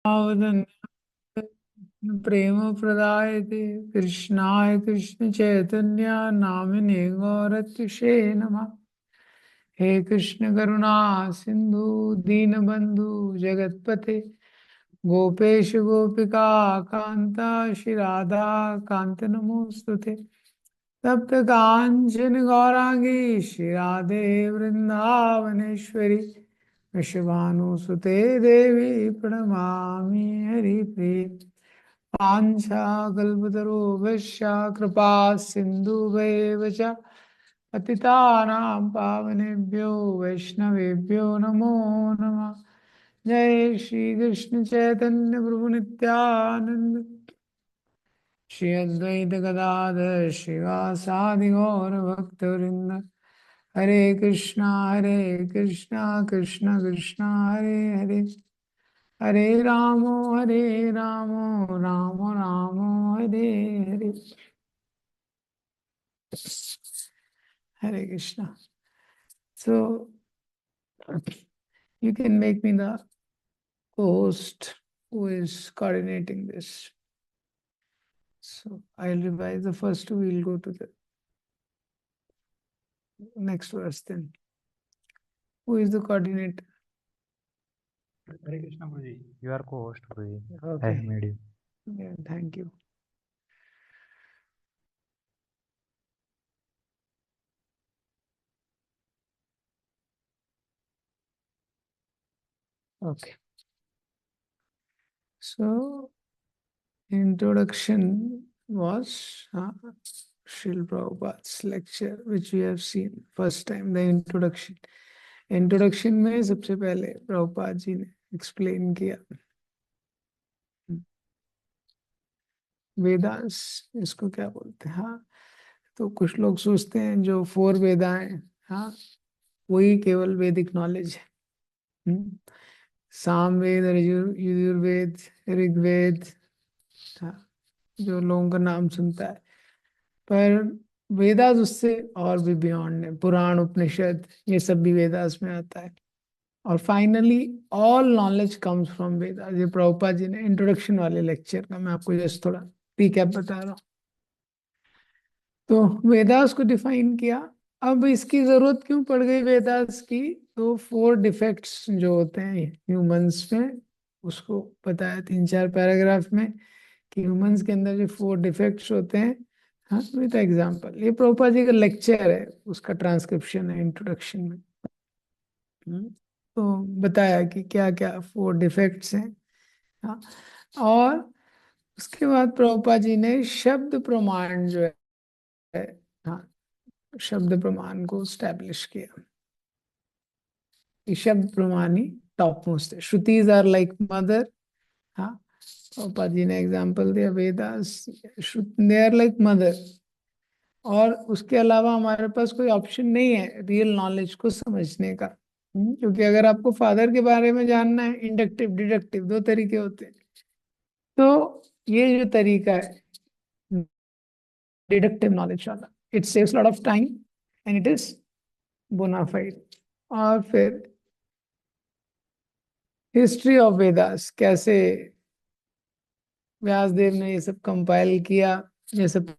वदन् प्रेम प्रदायते कृष्णाय कृष्ण चैतन्य नामिने गौरत्युषे नमः। हे कृष्ण करुणा सिंधु दीनबंधु जगतपते गोपेश गोपिका कांता श्री राधा कांत नमोस्तुते। तप्त कांचन गौरांगी श्री राधे वृंदावनेश्वरी वृषभानुसुते देवी प्रणमामि हरिप्रिये। पाञ्छाकल्पतरुभ्यश्च कृपा सिन्धुभ्येव च पतितानां पावनेभ्यो वैष्णवेभ्यो नमो नमः। जय श्री कृष्ण चैतन्य प्रभु नित्यानंद श्री अद्वैत गदाधर श्रीवासादि गौर भक्तवृंद। हरे कृष्णा कृष्ण कृष्ण हरे हरे हरे रामो Ram Ram Hare Hare. Hare Krishna. So you can make me the co-host who is coordinating this. So I'll revise the first two. We'll go to the next verse then. Who is the coordinator? Hare Krishna Guruji. You are co-host Guruji. I Okay. have made you. Yeah, thank you. Okay. So introduction was Srila Prabhupada's lecture, which we have seen first time. The introduction. Introduction में सबसे पहले प्रभुपाद जी ने explain किया वेदांस इसको क्या बोलते हैं। हाँ, तो कुछ लोग सोचते हैं जो 4 वेदाएं, हाँ, वही केवल वैदिक नॉलेज है। सामवेद, यजुर्वेद, ऋग्वेद, हाँ, जो लोगों का नाम सुनता है, पर वेदास उससे और भी बियॉन्ड है। पुराण, उपनिषद, ये सब भी वेदास में आता है। और finally all knowledge comes from Vedas. ये प्रभुपाद जी ने इंट्रोडक्शन वाले लेक्चर का मैं आपको जस्ट थोड़ा रिकैप बता रहा हूँ। तो वेदास को डिफाइन किया। अब इसकी जरूरत क्यों पड़ गई वेदास की? तो 4 डिफेक्ट्स जो होते हैं ह्यूमंस में, उसको बताया 3-4 पैराग्राफ में कि ह्यूमंस के अंदर जो 4 डिफेक्ट्स होते हैं। हाँ, विद एग्जांपल, ये प्रभुपाद जी का लेक्चर है, उसका ट्रांसक्रिप्शन है इंट्रोडक्शन में। तो बताया कि क्या क्या 4 डिफेक्ट्स हैं। हाँ, और उसके बाद प्रभुपाद जी ने शब्द प्रमाण जो है, हाँ, शब्द प्रमाण को स्टैब्लिश किया कि शब्द प्रमाण ही टॉप मोस्ट है। Shrutis are like mother. हाँ, प्रभुपाद जी ने एग्जांपल दिया, Vedas they are like mother. और उसके अलावा हमारे पास कोई ऑप्शन नहीं है रियल नॉलेज को समझने का। क्योंकि अगर आपको फादर के बारे में जानना है, इंडक्टिव डिडक्टिव 2 तरीके होते हैं। तो ये जो तरीका है डिडक्टिव नॉलेज वाला, it saves lot of time and it is bonafide. और फिर हिस्ट्री ऑफ वेदास, कैसे व्यासदेव ने ये सब कंपाइल किया, ये सब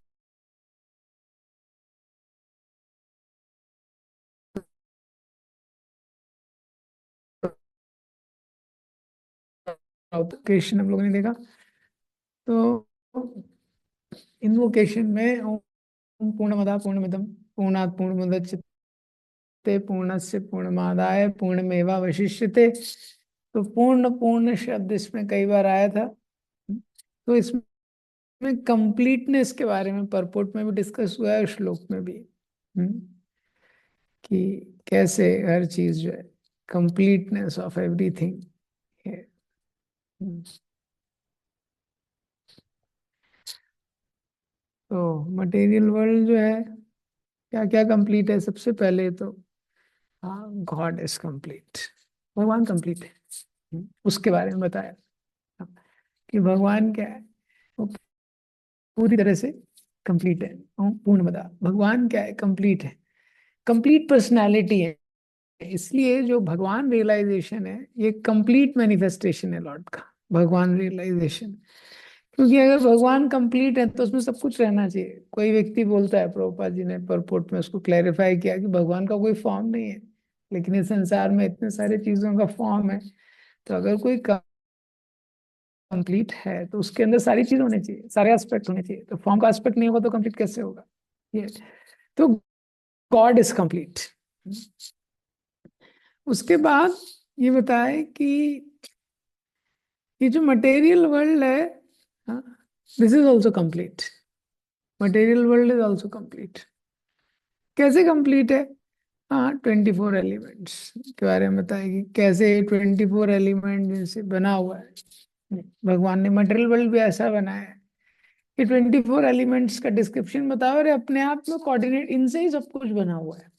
इन्वोकेशन हम लोगों ने देखा। तो इन्वोकेशन में ओम पूर्णमदा पूर्णमिदम पूर्णात् पूर्णमुदच्यते पूर्णस्य पूर्णमादाय पूर्णमेवावशिष्यते। तो पूर्ण पूर्ण शब्द इसमें कई बार आया था। तो इसमें कंप्लीटनेस के बारे में परपोर्ट में भी डिस्कस हुआ है, श्लोक में भी। कि कैसे हर चीज जो है कंप्लीटनेस ऑफ एवरीथिंग है। तो मटेरियल वर्ल्ड जो है क्या क्या कंप्लीट है? सबसे पहले तो हाँ, गॉड इज कंप्लीट, भगवान कंप्लीट है। उसके बारे में बताया कि भगवान क्या है, वो पूरी तरह से कंप्लीट है। पूर्णमदा, भगवान क्या है? कंप्लीट है, कंप्लीट पर्सनालिटी है। इसलिए जो भगवान रियलाइजेशन है, ये कंप्लीट मैनिफेस्टेशन है लॉर्ड का। भगवान रियलाइजेशन। क्योंकि अगर भगवान कंप्लीट है तो उसमें सब कुछ रहना चाहिए। कोई व्यक्ति बोलता है, प्रभुपाद जी ने परपोर्ट में उसको क्लैरिफाई किया कि भगवान का कोई फॉर्म नहीं है, लेकिन इस संसार में इतने सारे चीजों का फॉर्म है। तो अगर कोई कंप्लीट है तो उसके अंदर सारी चीज होनी चाहिए, सारे एस्पेक्ट होने चाहिए। तो फॉर्म का एस्पेक्ट नहीं होगा तो कंप्लीट कैसे होगा? ये तो गॉड इज कंप्लीट। उसके बाद ये बताए कि ये जो मटेरियल वर्ल्ड है, this is also complete. Material world is also complete. कैसे कंप्लीट है? हाँ, 24 एलिमेंट्स के बारे में बताएगी, कैसे 24 एलिमेंट जिनसे बना हुआ है। भगवान ने मटेरियल वर्ल्ड भी ऐसा बनाया है कि 24 एलिमेंट्स का डिस्क्रिप्शन बताओ, और अपने आप में कोऑर्डिनेट, इनसे ही सब कुछ बना हुआ है।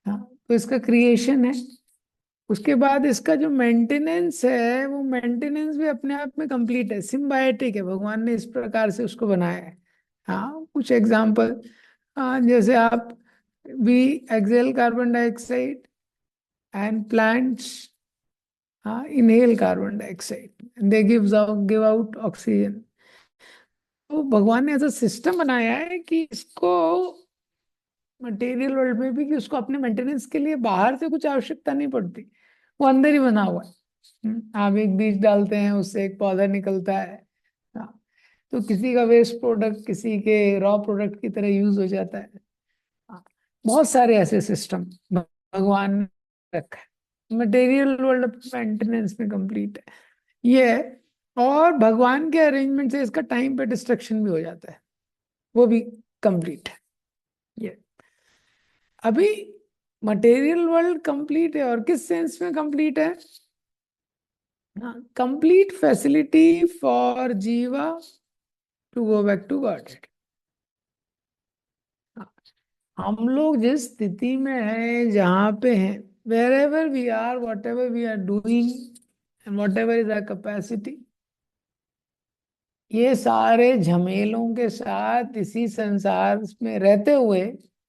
हाँ, तो इसका क्रिएशन है। उसके बाद इसका जो मेंटेनेंस है, वो मेंटेनेंस भी अपने आप में कंप्लीट है, सिम्बायोटिक है। भगवान ने इस प्रकार से उसको बनाया है। हाँ, कुछ एग्जांपल, जैसे आप we exhale carbon dioxide and plants inhale carbon dioxide, they give out oxygen. तो भगवान ने ऐसा सिस्टम बनाया है कि इसको मटेरियल वर्ल्ड में भी, कि उसको अपने मेंटेनेंस के लिए बाहर से कुछ आवश्यकता नहीं पड़ती, वो अंदर ही बना हुआ है। आप एक बीज डालते हैं, उससे एक पौधा निकलता है। हाँ, तो किसी का वेस्ट प्रोडक्ट किसी के रॉ प्रोडक्ट की तरह यूज हो जाता है। हाँ, बहुत सारे ऐसे सिस्टम भगवान ने रखा है। मटेरियल वर्ल्ड मेंटेनेंस में कंप्लीट है ये है। और भगवान के अरेंजमेंट से इसका टाइम पे डिस्ट्रक्शन भी हो जाता है, वो भी कंप्लीट है ये। अभी मटेरियल वर्ल्ड कंप्लीट है, और किस सेंस में कंप्लीट है? Complete facility for jiva to go back to God. हम लोग जिस स्थिति में हैं, जहाँ पे हैं, wherever we are, whatever we are doing and whatever is our capacity, ये सारे झमेलों के साथ इसी संसार में रहते हुए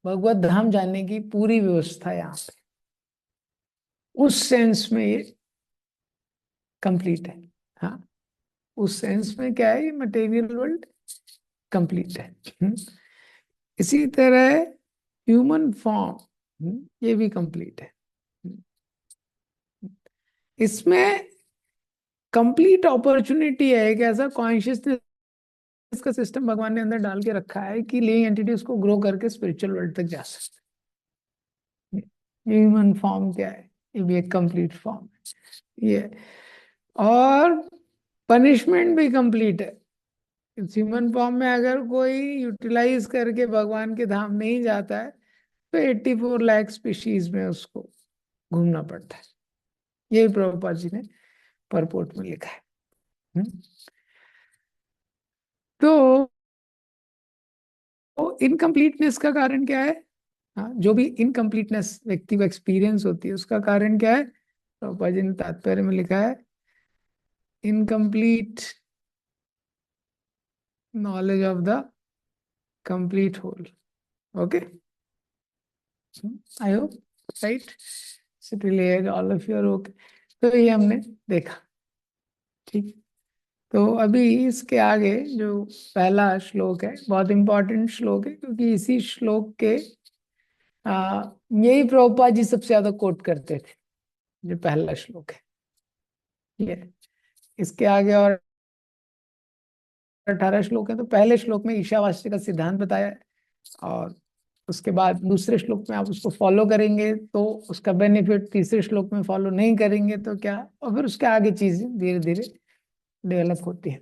भगवत धाम जाने की पूरी व्यवस्था है यहाँ पे। उस सेंस में ये कंप्लीट है। हाँ, उस सेंस में क्या है, ये मटेरियल वर्ल्ड कंप्लीट है। इसी तरह ह्यूमन फॉर्म, ये भी कंप्लीट है। इसमें कंप्लीट अपॉर्चुनिटी है, एक ऐसा कॉन्शियसनेस का सिस्टम भगवान ने अंदर डाल के रखा है कि लिविंग एंटिटी उसको ग्रो करके स्पिरिचुअल वर्ल्ड तक जा सकते हैं। ह्यूमन फॉर्म क्या है? ये भी एक कंप्लीट फॉर्म है ये। और पनिशमेंट भी कंप्लीट है। ह्यूमन फॉर्म में अगर कोई यूटिलाइज करके भगवान के धाम नहीं जाता है, तो 84 लाख स्पीशीज में उसको घूमना पड़ता है। यही प्रभुपाद जी ने परपोर्ट में लिखा है। तो इनकम्प्लीटनेस का कारण क्या है? हाँ, जो भी इनकम्प्लीटनेस व्यक्ति को एक्सपीरियंस होती है, उसका कारण क्या है? प्रभुपाद जी ने तात्पर्य में लिखा है, incomplete knowledge of the complete whole. Okay, I hope, right, related all of your okay. तो ये हमने देखा, ठीक। तो अभी इसके आगे जो पहला श्लोक है, बहुत इंपॉर्टेंट श्लोक है, क्योंकि इसी श्लोक के आ, यही प्रभुपाद जी सबसे ज्यादा कोट करते थे, जो पहला श्लोक है ये। इसके आगे और 18 श्लोक है। तो पहले श्लोक में ईशावास्य का सिद्धांत बताया है, और उसके बाद दूसरे श्लोक में आप उसको फॉलो करेंगे तो उसका बेनिफिट, तीसरे श्लोक में फॉलो नहीं करेंगे तो क्या, और फिर उसके आगे चीजें धीरे धीरे डेवलप होती है।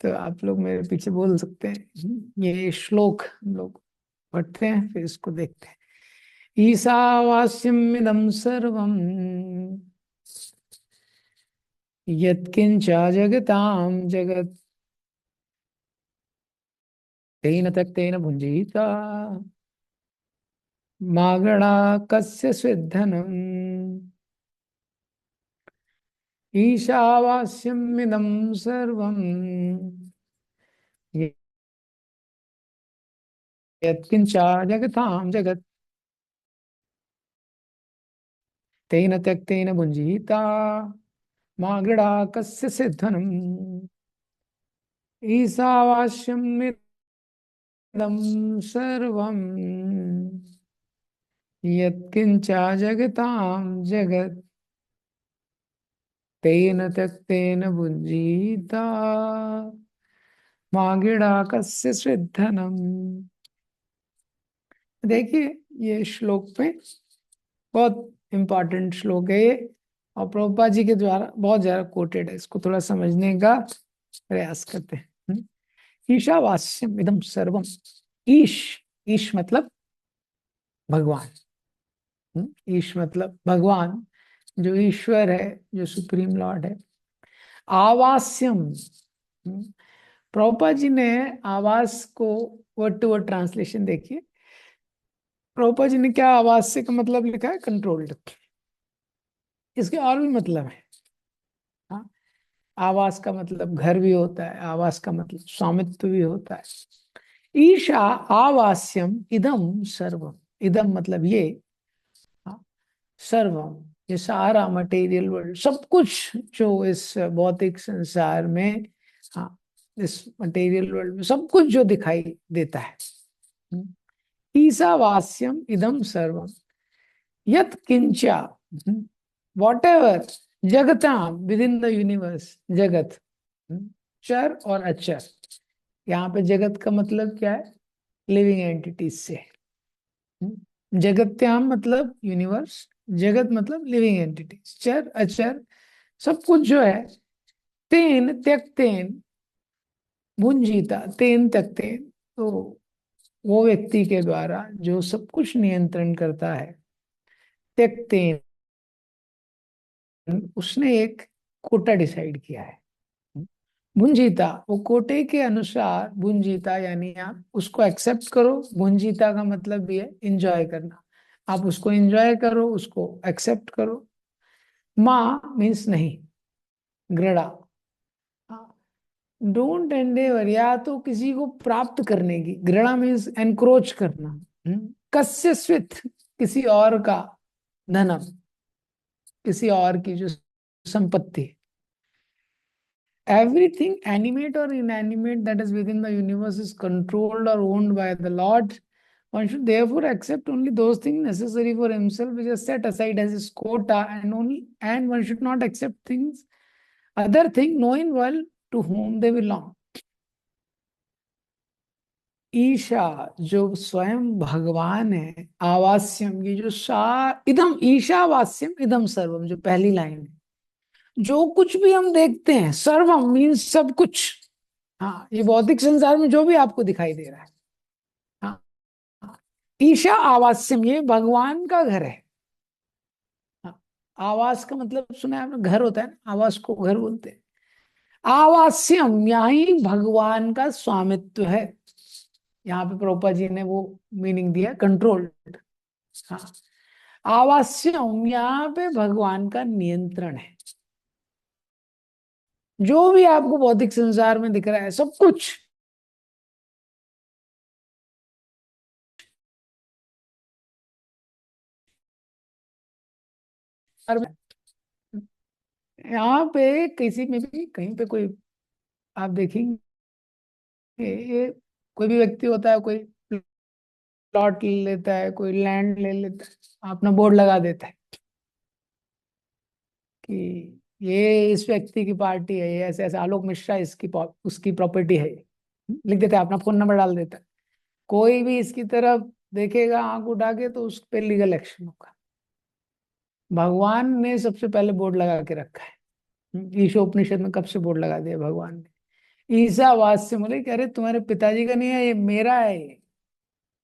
तो आप लोग मेरे पीछे बोल सकते हैं, ये श्लोक हम लोग पढ़ते हैं, फिर इसको देखते हैं। ईशावास्यम इदं सर्वम यत्किंच जगतां जगत् तेन तक्तेन भुञ्जीता मा गणा कस्य स्विद्धनम्। ईशावास्यमिदं सर्वं यत्किंच जगतां जगत् तेन त्यक्तेन भुञ्जीता मागड़ा कस्य सिद्धनम् ईशावास्यमिदं सर्वम् यत्किंचा जगतां जगत् तेन त्यक्तेन भुञ्जीता मागिड़ा कस्य सिद्धनम्। देखिए ये श्लोक में बहुत इंपॉर्टेंट श्लोक है ये, और प्रभुपाद जी के द्वारा बहुत ज्यादा कोटेड है। इसको थोड़ा समझने का प्रयास करते हैं। ईशावास्यम इदम सर्वम। ईश, ईश मतलब भगवान। ईश मतलब भगवान, जो ईश्वर है, जो सुप्रीम लॉर्ड है। आवास्यम, प्रभुपाद जी ने आवास को वर्ड टू वर्ड ट्रांसलेशन देखिए। प्रभुपाद जी ने क्या आवास्य का मतलब लिखा है? कंट्रोल्ड। इसके और भी मतलब है। हाँ, आवास का मतलब घर भी होता है, आवास का मतलब स्वामित्व भी होता है। ईशा आवास्यम इदम सर्वम। इदम मतलब ये, हाँ, सर्वम ये सारा मटेरियल वर्ल्ड, सब कुछ जो इस भौतिक संसार में, हाँ, इस मटेरियल वर्ल्ड में सब कुछ जो दिखाई देता है। ईशावास्यम इदम सर्वम यत किंचा, वॉट एवर, जगता विद इन द यूनिवर्स, जगत, चर और अचर। यहाँ पे जगत का मतलब क्या है? लिविंग एंटिटीज से। जगत्याम मतलब यूनिवर्स, जगत मतलब लिविंग एंटिटीज, चर अचर सब कुछ जो है। तेन त्यक्तेन भुंजीता, तेन त्यक्तेन, तो वो व्यक्ति के द्वारा जो सब कुछ नियंत्रण करता है। त्यक्तेन, उसने एक कोटा डिसाइड किया है। भुंजीता, वो कोटे के अनुसार भुंजीता, यानी आप उसको एक्सेप्ट करो। भुंजीता का मतलब भी है इंजॉय करना। आप उसको एंजॉय करो, उसको एक्सेप्ट करो। माँ मीन्स नहीं, ग्रड़ा, डोंट एंडेवर, या तो किसी को प्राप्त करने की, ग्रड़ा मीन्स एनक्रोच करना। कस्य स्वित, किसी और का धनम, किसी और की जो संपत्ति। Everything, animate or inanimate, that is within the universe is controlled or owned by the Lord. One should therefore accept only those things necessary for himself, which are set aside as his quota, and one should not accept things, other things, knowing well to whom they belong. Isha, जो स्वयं भगवान है, आवास्यम, ये जो इदम, ईशावास्यम इदम सर्वम, जो पहली लाइन है, जो कुछ भी हम देखते हैं, सर्वम मीन्स सब कुछ। हाँ, ये भौतिक संसार में जो भी आपको दिखाई दे रहा है, हाँ, हाँ। ईशा आवास्यम, ये भगवान का घर है। हाँ, आवास का मतलब सुना है आपने? घर होता है ना, आवास को घर बोलते हैं। आवास्यम, यही भगवान का स्वामित्व है। यहाँ पे प्रभुपाद जी ने वो मीनिंग दिया, कंट्रोल्ड। हाँ, आवास्यम, यहाँ पे भगवान का नियंत्रण है। जो भी आपको भौतिक संसार में दिख रहा है, सब कुछ यहाँ पे किसी में भी कहीं पे कोई, आप देखेंगे ये कोई भी व्यक्ति होता है, कोई प्लॉट ले लेता है, कोई लैंड ले लेता है, अपना बोर्ड लगा देता है कि ये इस व्यक्ति की पार्टी है, ये ऐसे ऐसे आलोक मिश्रा इसकी उसकी प्रॉपर्टी है, लिख देता है, अपना फोन नंबर डाल देता है। कोई भी इसकी तरफ देखेगा आंख उठा के तो उस पर लीगल एक्शन होगा। भगवान ने सबसे पहले बोर्ड लगा के रखा है। ईशोपनिषद में कब से बोर्ड लगा दिया भगवान ने? ईसावास से बोले कि अरे तुम्हारे पिताजी का नहीं है, ये मेरा है। ये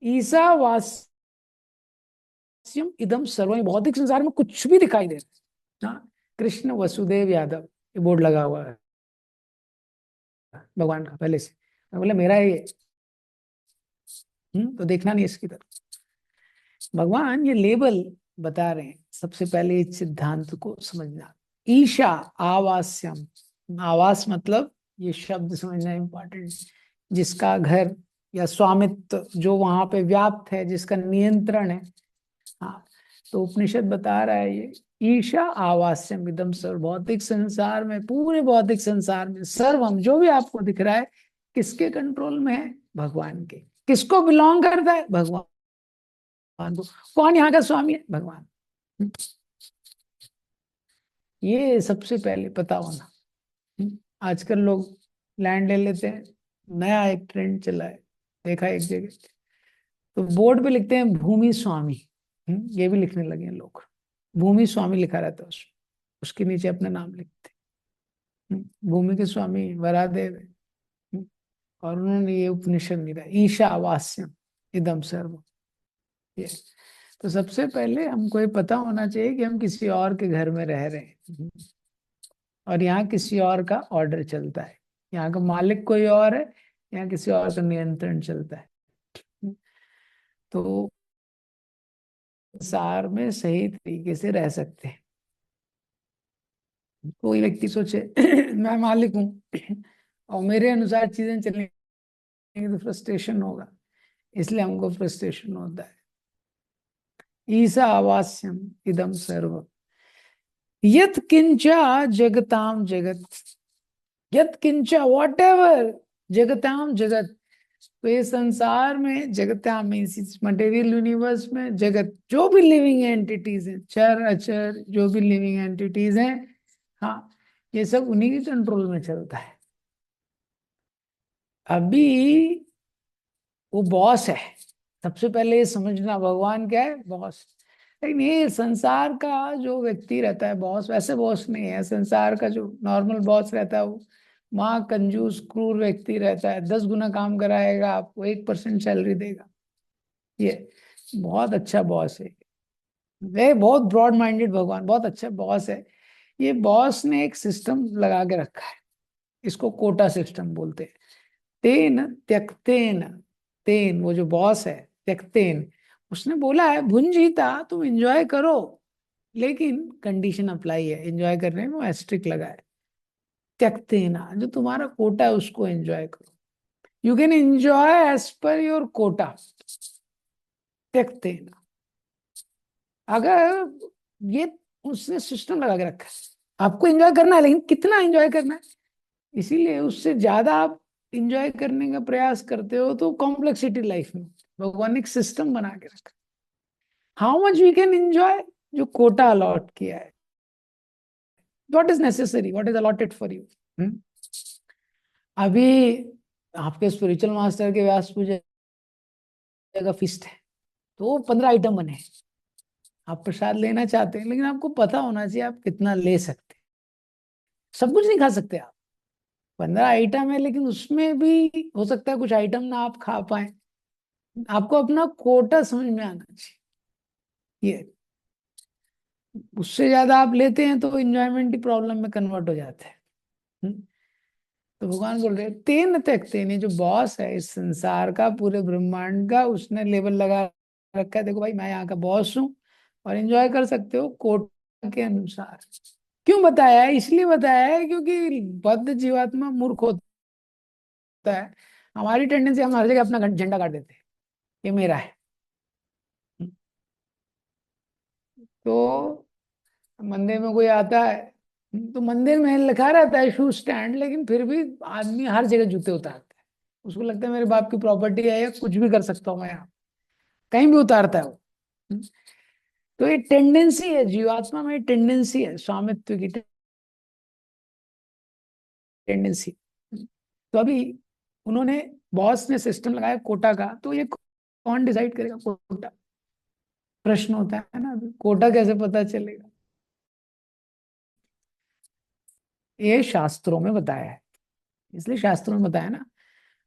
ईसावास्यम इदम सर्वम, भौतिक संसार में कुछ भी दिखाई दे रहा है, हाँ, कृष्ण वसुदेव यादव, ये बोर्ड लगा हुआ है भगवान का पहले से। मैं बोला मेरा है ये, तो देखना नहीं इसकी तरफ। भगवान ये लेबल बता रहे हैं। सबसे पहले इस सिद्धांत को समझना। ईशा आवास्यम, आवास मतलब ये शब्द समझना इंपॉर्टेंट, जिसका घर या स्वामित्व जो वहां पे व्याप्त है, जिसका नियंत्रण है। हाँ, तो उपनिषद बता रहा है ये ईशा आवास्यम इदम सर्व, भौतिक संसार में, पूरे भौतिक संसार में सर्वम जो भी आपको दिख रहा है किसके कंट्रोल में है? भगवान के। किसको बिलोंग करता है? भगवान को। कौन यहाँ का स्वामी है? भगवान। ये सबसे पहले पता होना। आजकल लोग लैंड ले लेते हैं, नया एक ट्रेंड चला है, देखा एक जगह, तो बोर्ड पे लिखते हैं भूमि स्वामी। ये भी लिखने लगे हैं लोग, भूमि स्वामी लिखा रहता है उसमें, उसके नीचे अपना नाम लिखते हैं। भूमि के स्वामी वरादेव है। और उन्होंने ये उपनिषद लिखा, ईशा आवास्यम इदम सर्व। ये तो सबसे पहले हमको ये पता होना चाहिए कि हम किसी और के घर में रह रहे हैं, और यहाँ किसी और का ऑर्डर चलता है, यहाँ का मालिक कोई और है, यहाँ किसी और का नियंत्रण चलता है। तो संसार में सही तरीके से रह सकते हैं। कोई व्यक्ति सोचे मैं मालिक हूँ और मेरे अनुसार चीजें चलेंगी तो फ्रस्ट्रेशन होगा, इसलिए हमको फ्रस्ट्रेशन होता है। ईसा आवास्यम इदम सर्व यत किंचा जगताम जगत, यत किंचा वॉट एवर जगताम जगत। तो ये संसार में, जगताम मीन्स मटेरियल यूनिवर्स में, जगत जो भी लिविंग एंटिटीज हैं, चर अचर जो भी लिविंग एंटिटीज हैं, हाँ, ये सब उन्हीं के कंट्रोल में चलता है। अभी वो बॉस है, सबसे पहले ये समझना, भगवान क्या है? बॉस। लेकिन ये संसार का जो व्यक्ति रहता है बॉस, वैसे बॉस नहीं है। संसार का जो नॉर्मल बॉस रहता है वो माँ कंजूस क्रूर व्यक्ति रहता है, 10 गुना काम कराएगा, आपको 1% सैलरी देगा। ये बहुत अच्छा बॉस है, वे बहुत ब्रॉड माइंडेड भगवान, बहुत अच्छा बॉस है। ये बॉस ने एक सिस्टम लगा के रखा है, इसको कोटा सिस्टम बोलते हैं। तेन त्यक्तेन, तेन वो जो बॉस है, त्यक्तेन, उसने बोला है भुंजीता तुम एंजॉय करो, लेकिन कंडीशन अप्लाई है, एंजॉय करने में एस्ट्रिक लगा है। त्यक्तेना, जो तुम्हारा कोटा है उसको एंजॉय करो, you can enjoy as per your quota. त्यक्तेना, अगर ये उसने सिस्टम लगा के रखा है, आपको एंजॉय करना है, लेकिन कितना एंजॉय करना है, इसीलिए उससे ज्यादा आप इंजॉय करने का प्रयास करते हो तो कॉम्प्लेक्सिटी लाइफ में। भगवान ने एक सिस्टम बना के रखा, how much we can enjoy, जो कोटा अलॉट किया है, what is necessary, what is allotted for you. अभी आपके स्पिरिचुअल मास्टर के व्यास पूजा का फिस्ट है, तो 15 आइटम बने हैं। आप प्रसाद लेना चाहते हैं, लेकिन आपको पता होना चाहिए आप कितना ले सकते हैं। सब कुछ नहीं खा सकते आप, 15 आइटम है, लेकिन उसमें भी हो सकता है कुछ आइटम ना आप खा पाए। आपको अपना कोटा समझ में आना चाहिए। ये उससे ज्यादा आप लेते हैं तो इंजॉयमेंट ही प्रॉब्लम में कन्वर्ट हो जाता है। हम्म? तो भगवान बोल रहे तेन त्यक्ते, ने जो बॉस है इस संसार का, पूरे ब्रह्मांड का, उसने लेवल लगा रखा है, देखो भाई मैं यहाँ का बॉस हूँ और एंजॉय कर सकते हो कोटा के अनुसार। क्यों बताया है? इसलिए बताया है क्योंकि बद्ध जीवात्मा मूर्ख होता है। हमारी टेंडेंसी, हम हर जगह अपना झंडा गाड़ देते हैं, ये मेरा है। तो मंदिर में कोई आता है तो मंदिर में लिखा रहता है शू स्टैंड, लेकिन फिर भी आदमी हर जगह जूते उतारता है। उसको लगता है मेरे बाप की प्रॉपर्टी है, या कुछ भी कर सकता हूँ मैं यहाँ, कहीं भी उतारता है वो। तो ये टेंडेंसी है जीवात्मा में, टेंडेंसी है स्वामित्व की टेंडेंसी। तो अभी उन्होंने, बॉस ने सिस्टम लगाया कोटा का, तो ये कौन डिसाइड करेगा कोटा? प्रश्न होता है ना, अभी कोटा कैसे पता चलेगा? ये शास्त्रों में बताया है, इसलिए शास्त्रों में बताया ना,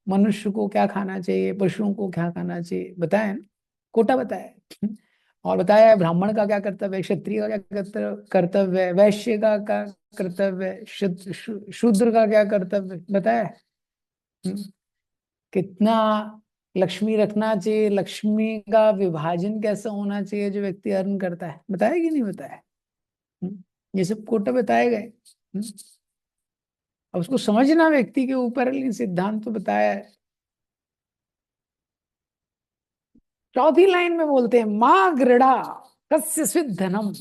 मनुष्य को क्या खाना चाहिए, पशुओं को क्या खाना चाहिए, बताया है ना, कोटा बताया है। और बताया है ब्राह्मण का क्या कर्तव्य है, क्षत्रिय का क्या कर्तव्य है, वैश्य का क्या कर्तव्य है, शूद्र का क्या कर्तव्य है, बताया है। हम्म? कितना लक्ष्मी रखना चाहिए, लक्ष्मी का विभाजन कैसा होना चाहिए जो व्यक्ति अर्न करता है, बताया कि नहीं बताया? ये सब कोटा बताए गए। अब उसको समझना व्यक्ति के ऊपर है, लेकिन सिद्धांत तो बताया है। चौथी लाइन में बोलते हैं माँ गृढ़ा कस्य स्वित धनम।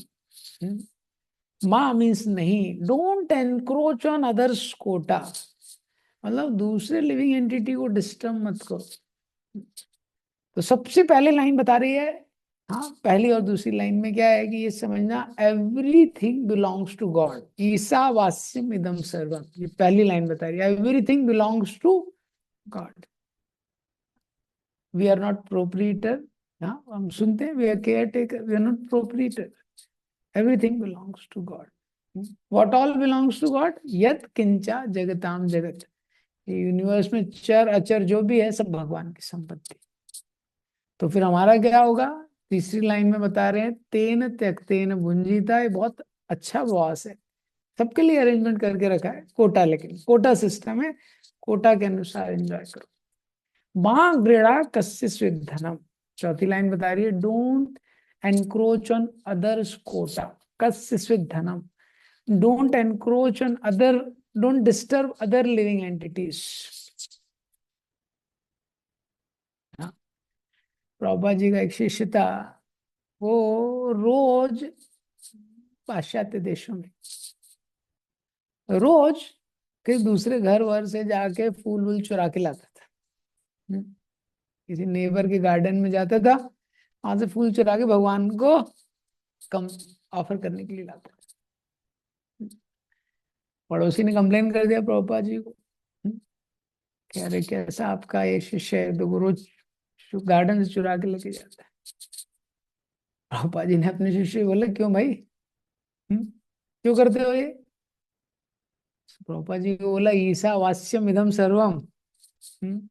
माँ मीन्स नहीं, don't encroach on others quota, मतलब दूसरे लिविंग एंटिटी को डिस्टर्ब मत करो। तो सबसे पहले लाइन बता रही है, हाँ पहली और दूसरी लाइन में क्या है कि ये समझना, एवरीथिंग बिलोंग्स टू गॉड, ईसा वास्यम इदम सर्वम, ये पहली लाइन बता रही है, everything belongs to God, we are not proprietor. हाँ हम सुनते हैं we are caretaker, we are not proprietor, everything belongs to God. What all belongs to God, यत किंचा जगताम जगत, ये यूनिवर्स में चर अचर जो भी है सब भगवान की संपत्ति। तो फिर हमारा क्या होगा, तीसरी लाइन में बता रहे हैं, तेन त्यक्तेन भुंजीता, ये बहुत अच्छा बॉस है, सबके लिए अरेंजमेंट करके रखा है कोटा, लेकिन कोटा सिस्टम है, कोटा के अनुसार एंजॉय करो। मां गृणा कस्य स्विद धनम, चौथी लाइन बता रही है, don't encroach on others quota, कस्य स्विद धनम, don't encroach on other, don't disturb other living entities. Prabhupada ji का एक शिष्य था, वो रोज पाश्चात्य देशों में रोज किसी दूसरे घर वर से जाके फूल वूल चुरा के लाता था। किसी नेबर के गार्डन में जाता था, वहां से फूल चुरा के भगवान को कम ऑफर करने के लिए लाता था। पड़ोसी ने कंप्लेन कर दिया प्रभुपाद जी को, कह रहे कैसा आपका ये शिष्य है, तो रोज गार्डन से चुरा के लेके जाता है। प्रभुपाद जी ने अपने शिष्य को बोला, क्यों भाई, क्यों करते हो ये? प्रभुपाद जी को बोला, ईसा वास्यम इदम सर्वम। हम्म?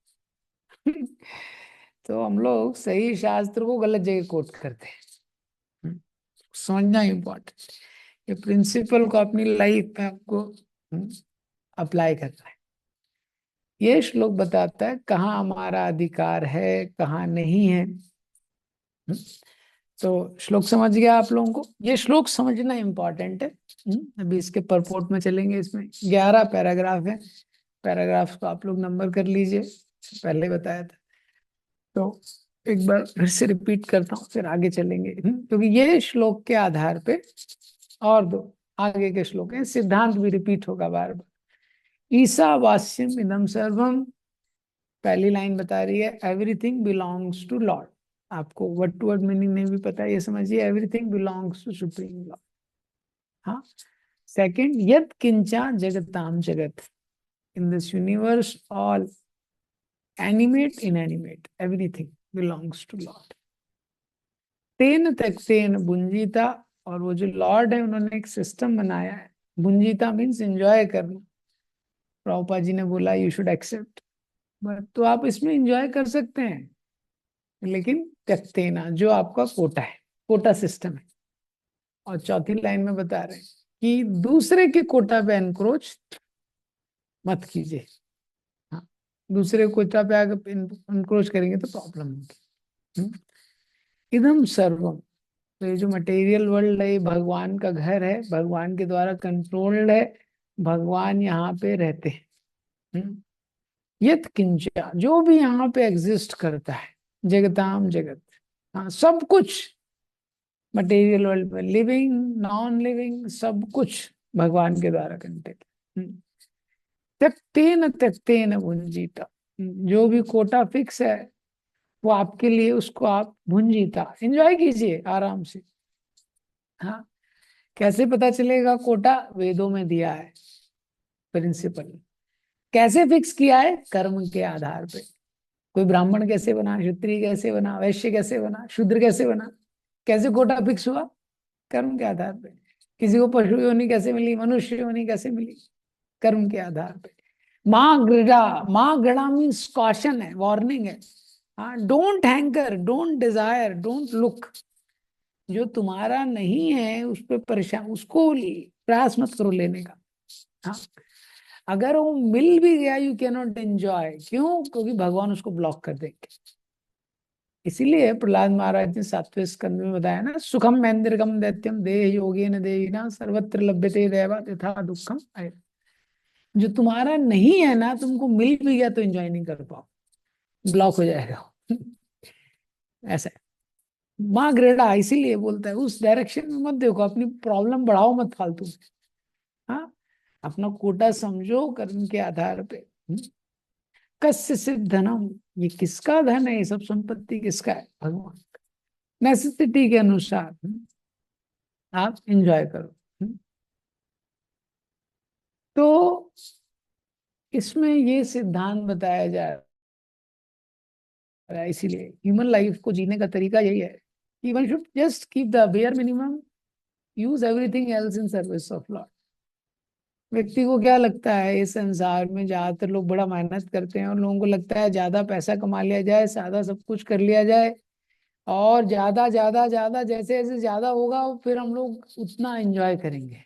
तो हम लोग सही शास्त्र को गलत जगह कोट करते हैं। समझना इम्पोर्टेंट, ये प्रिंसिपल को अपनी लाइफ में आपको अप्लाई करना है। ये श्लोक बताता है कहाँ हमारा अधिकार है, कहाँ नहीं है। तो श्लोक समझ गया आप लोगों को, ये श्लोक समझना इम्पोर्टेंट है। अभी इसके परपोर्ट में चलेंगे, इसमें 11 पैराग्राफ है, पैराग्राफ को आप लोग नंबर कर लीजिए, पहले बताया था। तो एक बार फिर से रिपीट करता हूँ, फिर आगे चलेंगे, क्योंकि ये श्लोक के आधार पे और दो आगे के श्लोक हैं, सिद्धांत भी रिपीट होगा बार बार। ईसा वास्यम इदम सर्वम, पहली लाइन बता रही है एवरीथिंग बिलोंग्स टू लॉर्ड, आपको वर्ड टू वर्ड मीनिंग नहीं भी पता है, ये समझिए everything belongs to supreme Lord. हाँ, सेकंड, यत किंचा जगताम जगत, in this universe all animate inanimate everything belongs to Lord. तेन त्यक्तेन भुंजीता, और वो जो लॉर्ड है उन्होंने एक सिस्टम बनाया है, भुंजीता मीन्स एंजॉय करना। प्रभुपाद जी ने बोला यू शुड एक्सेप्ट, तो आप इसमें एंजॉय कर सकते हैं, लेकिन त्यक्तेना जो आपका कोटा है, कोटा सिस्टम है। और चौथी लाइन में बता रहे हैं कि दूसरे के कोटा पे एनक्रोच मत कीजिए। हाँ, दूसरे कोटा पे अगर एनक्रोच करेंगे तो प्रॉब्लम होगी। इदम सर्वम, तो ये जो मटेरियल वर्ल्ड है ये भगवान का घर है, भगवान के द्वारा कंट्रोल्ड है, भगवान यहाँ पे रहते हैं। यत किंचा, जो भी यहाँ पे एग्जिस्ट करता है, जगताम जगत, हाँ सब कुछ मटेरियल वर्ल्ड में, लिविंग नॉन लिविंग सब कुछ भगवान के द्वारा कंट्रोल। त्यक्तेन त्यक्तेन भुंजीता, जो भी कोटा फिक्स है वो आपके लिए, उसको आप भुंजीता एंजॉय कीजिए आराम से। हाँ, कैसे पता चलेगा कोटा, वेदों में दिया है प्रिंसिपल, कैसे फिक्स किया है, कर्म के आधार पे। कोई ब्राह्मण कैसे बना, क्षत्रिय कैसे बना, वैश्य कैसे बना, शूद्र कैसे बना, कैसे कोटा फिक्स हुआ, कर्म के आधार पे। किसी को पशु योनि कैसे मिली, मनुष्य योनि कैसे मिली, कर्म के आधार पे। माँ गृढ़ा, माँ गृढ़ा मीन्स कॉशन है, वार्निंग है। हाँ, don't hanker, don't Dzire, don't look, जो तुम्हारा नहीं है उस पर परेशान, उसको प्रयास मत करो लेने का। हाँ, अगर वो मिल भी गया यू कैन नॉट एंजॉय, क्यों, क्योंकि भगवान उसको ब्लॉक कर देंगे। इसीलिए प्रहलाद महाराज ने 7वें स्कंद में बताया ना, सुखम मैंद्रिकम दैत्यम देह योगेन देहिना सर्वत्र लभ्यते दैवात् यथा दुखम अय। जो तुम्हारा नहीं है ना, तुमको मिल भी गया तो एंजॉय नहीं कर पाओ, ब्लॉक हो जाएगा। ऐसा है। माँ ग्रेडा इसीलिए बोलता है उस डायरेक्शन में मत देखो, अपनी प्रॉब्लम बढ़ाओ मत फालतू में। हाँ, अपना कोटा समझो कर्म के आधार पे। कस्य सिद्ध धनम, ये किसका धन है, ये सब संपत्ति किसका है, भगवान। नेसेसिटी के अनुसार आप एंजॉय करो। तो इसमें ये सिद्धांत बताया जा रहा है, इसीलिए ह्यूमन लाइफ को जीने का तरीका यही है कि one should just keep the bare minimum, use everything else in service of Lord. व्यक्ति को क्या लगता है, इस संसार में ज्यादातर लोग बड़ा मेहनत करते हैं और लोगों को लगता है ज्यादा पैसा कमा लिया जाए, सादा सब कुछ कर लिया जाए, और ज्यादा ज्यादा ज्यादा जैसे जैसे ज्यादा होगा फिर हम लोग उतना एंजॉय करेंगे,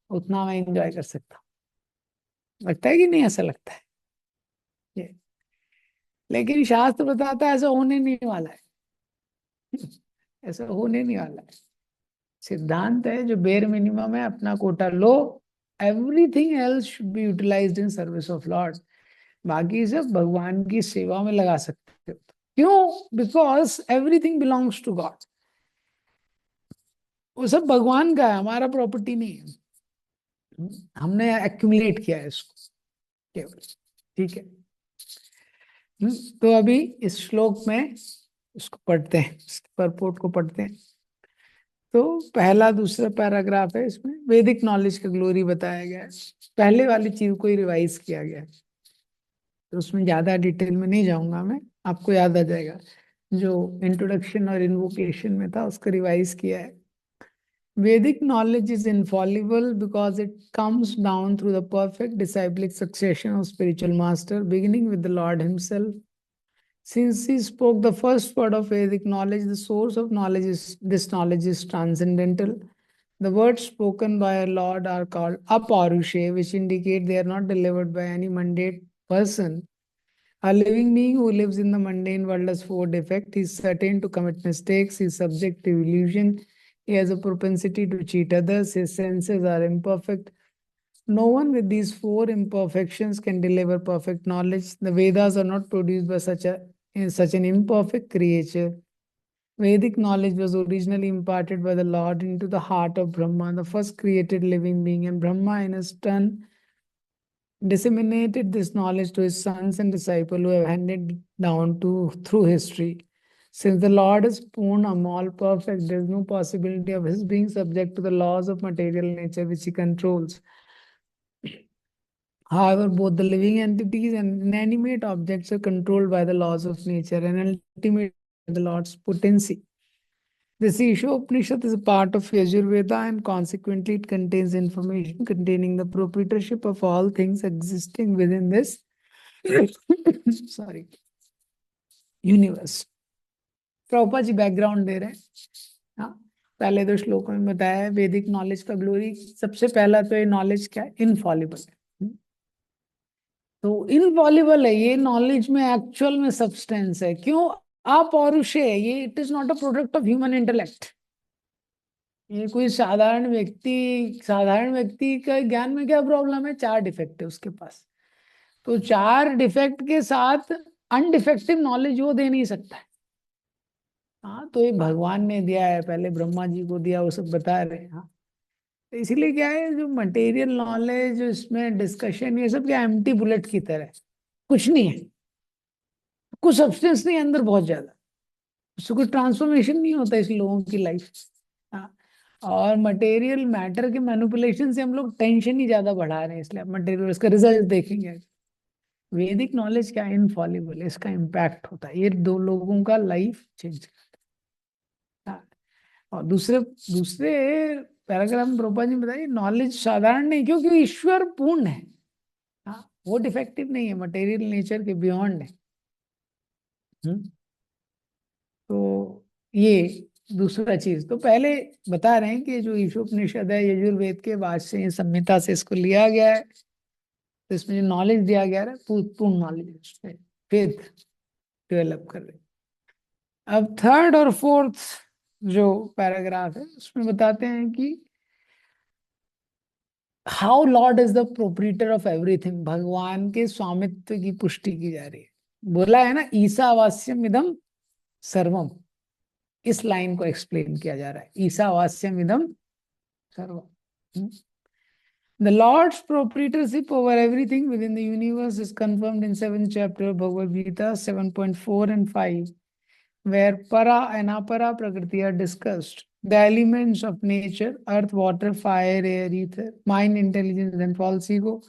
उतना मैं एंजॉय कर सकता हूँ। लगता है कि नहीं, ऐसा लगता है ये। लेकिन शास्त्र बताता है ऐसा होने नहीं वाला है। ऐसा होने नहीं वाला है। सिद्धांत है जो बेर मिनिमम है, अपना कोटा लो, everything else should be utilised in service of Lord. बाकी सब भगवान की सेवा में लगा सकते हो। क्यों? Because everything belongs to God. वो सब भगवान का है, हमारा प्रॉपर्टी नहीं है। हमने एक्यूमुलेट किया है इसको केवल। ठीक है। तो अभी इस श्लोक में इसको पढ़ते हैं, परपोर्ट को पढ़ते हैं। तो पहला दूसरा पैराग्राफ है, इसमें वैदिक नॉलेज का ग्लोरी बताया गया है। पहले वाली चीज को ही रिवाइज किया गया है, तो उसमें ज्यादा डिटेल में नहीं जाऊंगा मैं, आपको याद आ जाएगा। जो इंट्रोडक्शन और इन्वोकेशन में था उसको रिवाइज किया है। Vedic knowledge is infallible because it comes down through the perfect disciplic succession of spiritual master, beginning with the Lord Himself. Since He spoke the first word of Vedic knowledge, the source of knowledge is this knowledge is transcendental. The words spoken by our Lord are called aparushe, which indicate they are not delivered by any mundane person. A living being who lives in the mundane world has four defects. He is certain to commit mistakes. He is subject to illusion. He has a propensity to cheat others. His senses are imperfect. No one with these four imperfections can deliver perfect knowledge. The Vedas are not produced by such an imperfect creature. Vedic knowledge was originally imparted by the Lord into the heart of Brahma, the first created living being, and Brahma, in his turn, disseminated this knowledge to his sons and disciples who have handed down to through history. Since the Lord is Purnam, all perfect, there is no possibility of his being subject to the laws of material nature which he controls. However, both the living entities and inanimate objects are controlled by the laws of nature and ultimately the Lord's potency. This Ishopanishad is a part of Yajurveda and consequently it contains information containing the proprietorship of all things existing within this sorry universe. Prabhupada ji background दे रहे हैं। हाँ, पहले दो श्लोकों में बताया है वैदिक नॉलेज का ग्लोरी। सबसे पहला तो ये नॉलेज क्या है, इनफॉलिबल है। तो इनफॉलिबल है ये नॉलेज में, एक्चुअल में सब्सटेंस है। क्यों? अपौरुष है ये, it is not a product of human intellect. ये कोई साधारण व्यक्ति का ज्ञान में क्या प्रॉब्लम है, चार डिफेक्ट है उसके पास। तो चार डिफेक्ट के साथ अनडिफेक्टिव नॉलेज वो दे नहीं सकता है। हाँ, तो ये भगवान ने दिया है, पहले ब्रह्मा जी को दिया, वो सब बता रहे हैं। हाँ, तो इसीलिए क्या है, जो मटेरियल नॉलेज इसमें डिस्कशन ये सब क्या एम्प्टी बुलेट की तरह है, कुछ नहीं है, कुछ सब्सटेंस नहीं है अंदर बहुत ज्यादा, उससे कुछ ट्रांसफॉर्मेशन नहीं होता इस लोगों की लाइफ। हाँ, और मटेरियल मैटर के मैनिपुलेशन से हम लोग टेंशन ही ज्यादा बढ़ा रहे हैं, इसलिए मटेरियल उसका रिजल्ट देखेंगे। वैदिक नॉलेज क्या इनफॉलिबल है, इसका इम्पैक्ट होता है, ये दो लोगों का लाइफ चेंज करता है। और दूसरे दूसरे पैराग्राफ में प्रभुपाद जी ने बताया नॉलेज साधारण नहीं, क्योंकि ईश्वर पूर्ण है। हाँ, वो डिफेक्टिव नहीं है, मटेरियल नेचर के बियॉन्ड है। तो ये दूसरा चीज तो पहले बता रहे हैं कि जो ईशोपनिषद है यजुर्वेद के भाष्य संहिता से इसको लिया गया है। तो इसमें जो नॉलेज दिया गया है पूर्ण नॉलेज उसमें फेथ डेवलप कर रहे हैं। अब थर्ड और फोर्थ जो पैराग्राफ है उसमें बताते हैं कि how Lord is the proprietor of everything, भगवान के स्वामित्व की पुष्टि की जा रही है। बोला है ना, ईसावास्यम इदम सर्वम, इस लाइन को एक्सप्लेन किया जा रहा है, ईशावास्यम इदम सर्वम। The Lord's proprietorship over everything within the universe is confirmed in 7th chapter of Bhagavad Gita 7.4 and 5, where para and apara prakriti are discussed. The elements of nature, earth, water, fire, air, ether, mind, intelligence, and false ego,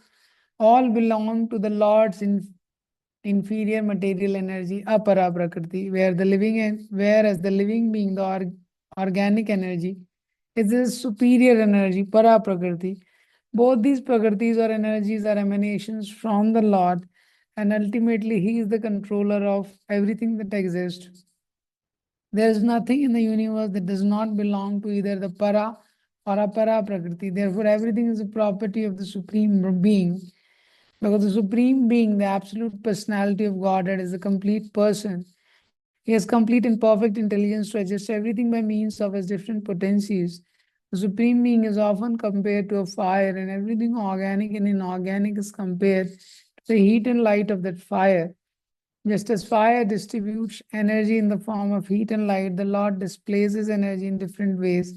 all belong to the Lord's inferior material energy, apara prakriti, whereas the living being, the organic energy, is the superior energy, para prakriti. Both these prakritis or energies are emanations from the Lord, and ultimately He is the controller of everything that exists. There is nothing in the universe that does not belong to either the para or apara prakriti. Therefore, everything is a property of the Supreme Being. Because the Supreme Being, the absolute personality of Godhead, is a complete person. He has complete and perfect intelligence to adjust everything by means of his different potencies. The Supreme Being is often compared to a fire, and everything organic and inorganic is compared to the heat and light of that fire. Just as fire distributes energy in the form of heat and light, the Lord displays his energy in different ways.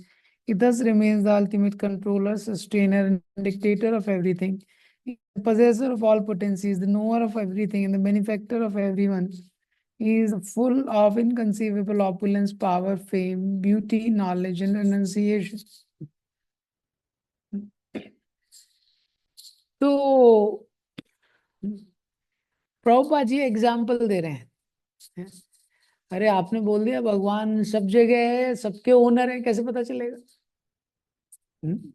He thus remains the ultimate controller, sustainer, and dictator of everything. He is the possessor of all potencies, the knower of everything, and the benefactor of everyone. He is full of inconceivable opulence, power, fame, beauty, knowledge, and renunciation. तो Prabhupada ji example दे रहे हैं। अरे आपने बोल दिया भगवान सब जगह है, सबके ओनर है, कैसे पता चलेगा?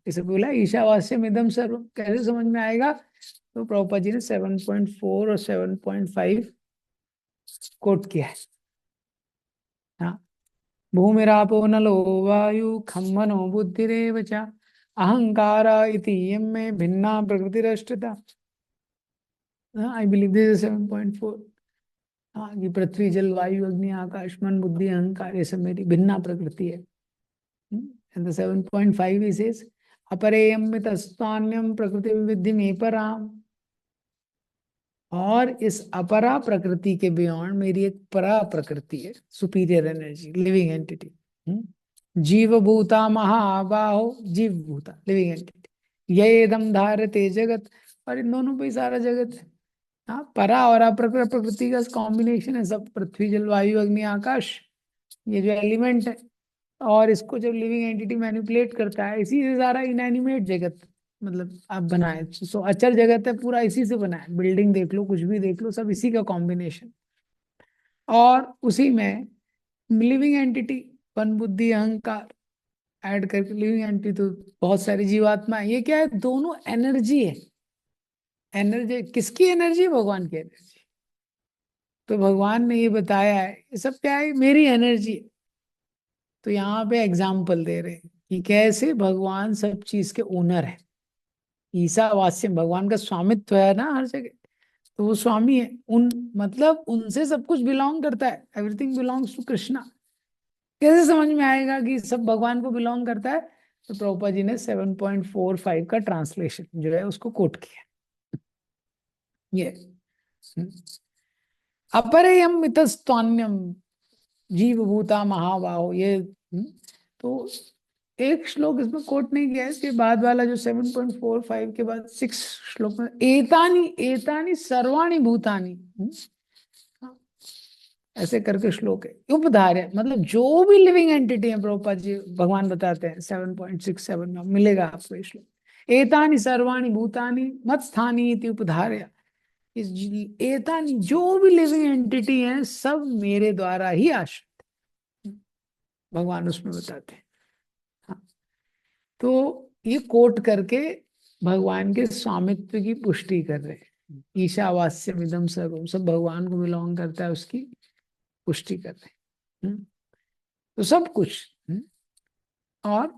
इसे बोला ईशावास्यम इदम सर्व, कैसे समझ में आएगा? तो प्रभुपाद जी ने 7.4 और 7.5 कोट किया है। हाँ, भूमिरापो नलो वायु खम मनो बुद्धिरेव च अहंकार इति यम में भिन्ना प्रकृतिरष्टता। I believe this is 7.4। हाँ, कि पृथ्वी जल वायु अग्नि आकाश मन बुद्धि अहंकार ये सब मेरी भिन्ना प्रकृति है। एंड द 7.5 ही सेज अपरेयम मितस्तान्यम प्रकृति विद्धि में पराम। और इस अपरा प्रकृति के बियॉन्ड मेरी एक परा प्रकृति है, सुपीरियर एनर्जी, लिविंग एंटिटी। जीव भूता महाबाहो, जीव भूता लिविंग एंटिटी, ये एकदम धारते जगत, और इन दोनों पे ही सारा जगत है। हाँ, परा और अप्रकृत प्रकृति का कॉम्बिनेशन है सब, पृथ्वी जल वायु अग्नि आकाश, ये जो एलिमेंट है। और इसको जब लिविंग एंटिटी मैनिपुलेट करता है, इसी से सारा इनएनिमेट जगत मतलब आप बनाए, सो अचर जगत है पूरा इसी से बना है। बिल्डिंग देख लो, कुछ भी देख लो, सब इसी का कॉम्बिनेशन। और उसी में लिविंग एंटिटी, मन बुद्धि अहंकार ऐड करके लिविंग एंटिटी, तो बहुत सारी जीवात्मा है। ये क्या है? दोनों एनर्जी है। एनर्जी किसकी एनर्जी? भगवान की एनर्जी। तो भगवान ने ये बताया है ये सब क्या है? मेरी एनर्जी। तो यहाँ पे एग्जाम्पल दे रहे हैं कि कैसे भगवान सब चीज के ओनर है। ईशावास्यम, भगवान का स्वामित्व है ना हर जगह, तो वो स्वामी है। उन मतलब उनसे सब कुछ बिलोंग करता है, एवरीथिंग बिलोंग्स टू कृष्णा। कैसे समझ में आएगा कि सब भगवान को बिलोंग करता है? तो प्रभुपाद जी ने 7.45 का ट्रांसलेशन जो है उसको कोट किया। ये अपरेयम मितस्त्वन्यम जीव भूता महाबाहो, ये तो एक श्लोक इसमें कोट नहीं किया है। इसके बाद वाला जो 7.45 के बाद 6 श्लोक में एतानी एतानी सर्वाणी भूतानी, ऐसे करके श्लोक है। उपधार्य मतलब जो भी लिविंग एंटिटी है, प्रभुपाद जी भगवान बताते हैं 7.67 में मिलेगा आपको ये श्लोक। एतानी सर्वाणी भूतानी मत स्थानी इति उपधार्य, इस एतानी जो भी लिविंग एंटिटी है सब मेरे द्वारा ही आश्रित, भगवान उसमें बताते हैं। हाँ, तो ये कोट करके भगवान के स्वामित्व की पुष्टि कर रहे हैं। ईशावास्यम इदम सर्वम, सब भगवान को बिलोंग करता है, उसकी पुष्टि कर रहे हैं। तो सब कुछ और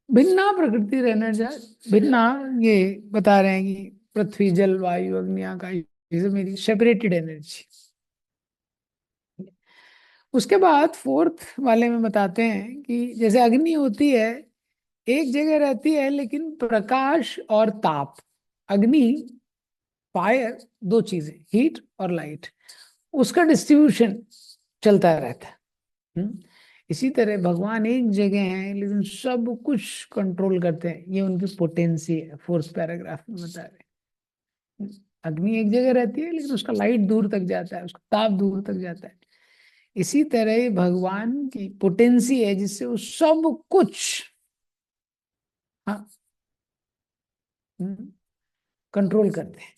भिन्ना प्रकृति रहना जाए, भिन्ना ये बता रहे हैं कि पृथ्वी जल वायु अग्नि आकाश, ये सब मेरी सेपरेटेड एनर्जी। उसके बाद 4th वाले में बताते हैं कि जैसे अग्नि होती है एक जगह रहती है, लेकिन प्रकाश और ताप, अग्नि फायर, दो चीजें हीट और लाइट, उसका डिस्ट्रीब्यूशन चलता रहता है। इसी तरह भगवान एक जगह है लेकिन सब कुछ कंट्रोल करते हैं, ये उनकी पोटेंसी है। फोर्थ पैराग्राफ में बता रहे हैं। अग्नि एक जगह रहती है लेकिन उसका लाइट दूर तक जाता है, उसका ताप दूर तक जाता है। इसी तरह ही भगवान की पोटेंसी है जिससे वो सब कुछ, हाँ, कंट्रोल करते हैं।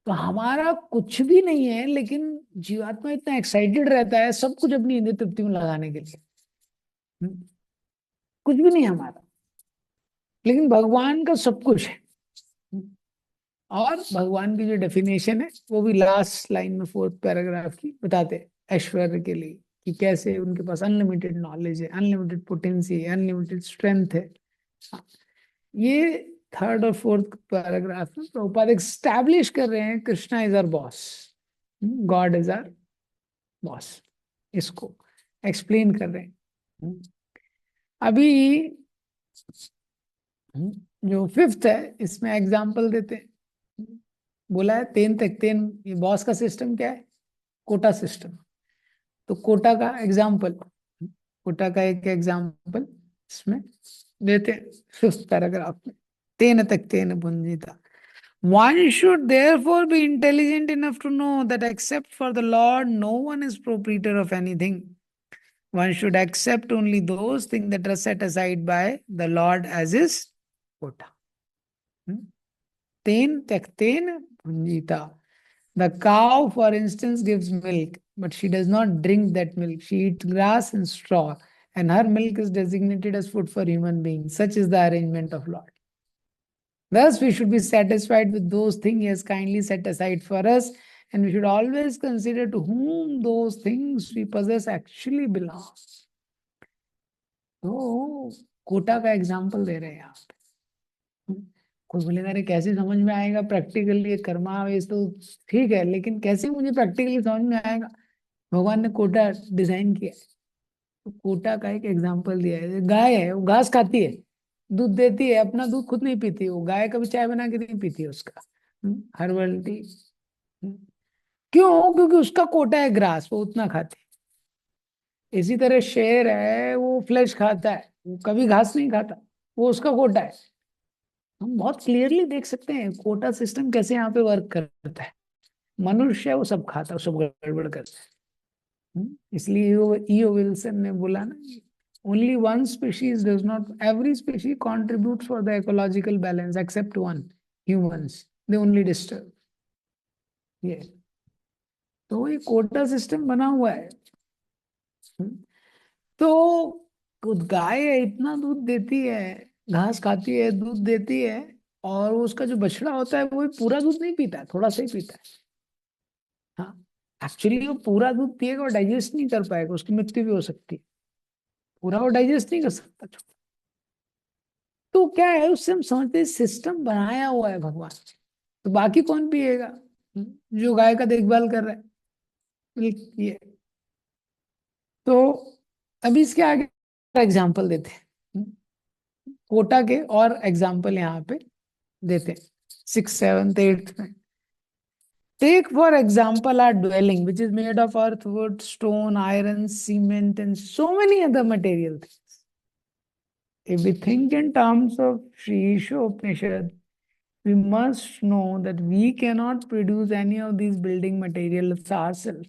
तो हमारा कुछ भी नहीं है, लेकिन जीवात्मा इतना एक्साइटेड रहता है सब कुछ अपनी इंद्रिय तृप्ति में लगाने के लिए। हम्म, कुछ भी नहीं हमारा, लेकिन भगवान का सब कुछ है। और भगवान की जो डेफिनेशन है वो भी लास्ट लाइन में फोर्थ पैराग्राफ की बताते हैं ऐश्वर्य के लिए, कि कैसे उनके पास अनलिमिटेड नॉलेज है, अनलिमिटेड पोटेंसी है, अनलिमिटेड स्ट्रेंथ है। हाँ, ये थर्ड और फोर्थ पैराग्राफ में प्रभुपाद एस्टैब्लिश कर रहे हैं Krishna is our boss, God is our boss, इसको एक्सप्लेन कर रहे हैं। अभी जो फिफ्थ है इसमें एग्जाम्पल देते हैं। बोला है तेन तक तेन, ये बॉस का सिस्टम क्या है? Quota system. तो कोटा का एग्जाम्पल, कोटा का एक एग्जाम्पल इसमें देते हैं फिफ्थ पैराग्राफ में। तेन तक तेन पुंजिता, one should therefore be intelligent enough to know that except for the Lord no one is proprietor of anything. One should accept only those things that are set aside by the Lord as his quota. Ten tekten bhunjita. The cow, for instance, gives milk, but she does not drink that milk. She eats grass and straw, and her milk is designated as food for human beings. Such is the arrangement of Lord. Thus, we should be satisfied with those things He has kindly set aside for us, and we should always consider to whom those things we possess actually belong. तो कोटा का example दे रहे हैं यहाँ पे। कोई बोलेगा अरे कैसे समझ में आएगा प्रैक्टिकली, ये कर्मावेश तो ठीक है, लेकिन कैसे मुझे प्रैक्टिकली समझ में आएगा? भगवान ने कोटा डिजाइन किया है। तो कोटा का एक एग्जाम्पल दिया है। गाय है, वो घास खाती है, दूध देती है, अपना दूध खुद नहीं पीती, वो गाय कभी चाय बना के नहीं पीती है उसका, हर्बल टी। क्यों? क्योंकि उसका कोटा है ग्रास, वो उतना खाती है। इसी तरह शेर है, वो फ्लेश खाता है, वो कभी घास नहीं खाता, वो उसका कोटा है। हम बहुत क्लियरली देख सकते हैं कोटा सिस्टम कैसे यहाँ पे वर्क करता है। मनुष्य है, वो सब खाता है, वो सब गड़बड़ करता है। इसलिए ईओ विल्सन ने बोला ना, only one species does not, every species contributes for the ecological balance except one, humans, they only disturb. ये तो ये कोटा सिस्टम बना हुआ है। तो गाय है, इतना दूध देती है, घास खाती है, दूध देती है, और उसका जो बछड़ा होता है वो पूरा दूध नहीं पीता है, थोड़ा सा ही पीता है। हाँ, एक्चुअली वो पूरा दूध पिएगा और डाइजेस्ट नहीं कर पाएगा, उसकी मृत्यु भी हो सकती है। पूरा वो डाइजेस्ट नहीं कर सकता। तो क्या है, उससे हम समझते हैं सिस्टम बनाया हुआ है भगवान ने। तो बाकी कौन पिएगा? जो गाय का देखभाल कर रहा है, ये। तो अभी इसके आगे एग्जाम्पल देते हैं, कोटा के और एग्जाम्पल यहाँ पे देते हैं सिक्स सेवंथ एट्थ में। Take for example our dwelling, which is made of earth, wood, stone, iron, cement, and so many other material things. If we think in terms of Sri Upanishad, we must know that we cannot produce any of these building materials ourselves.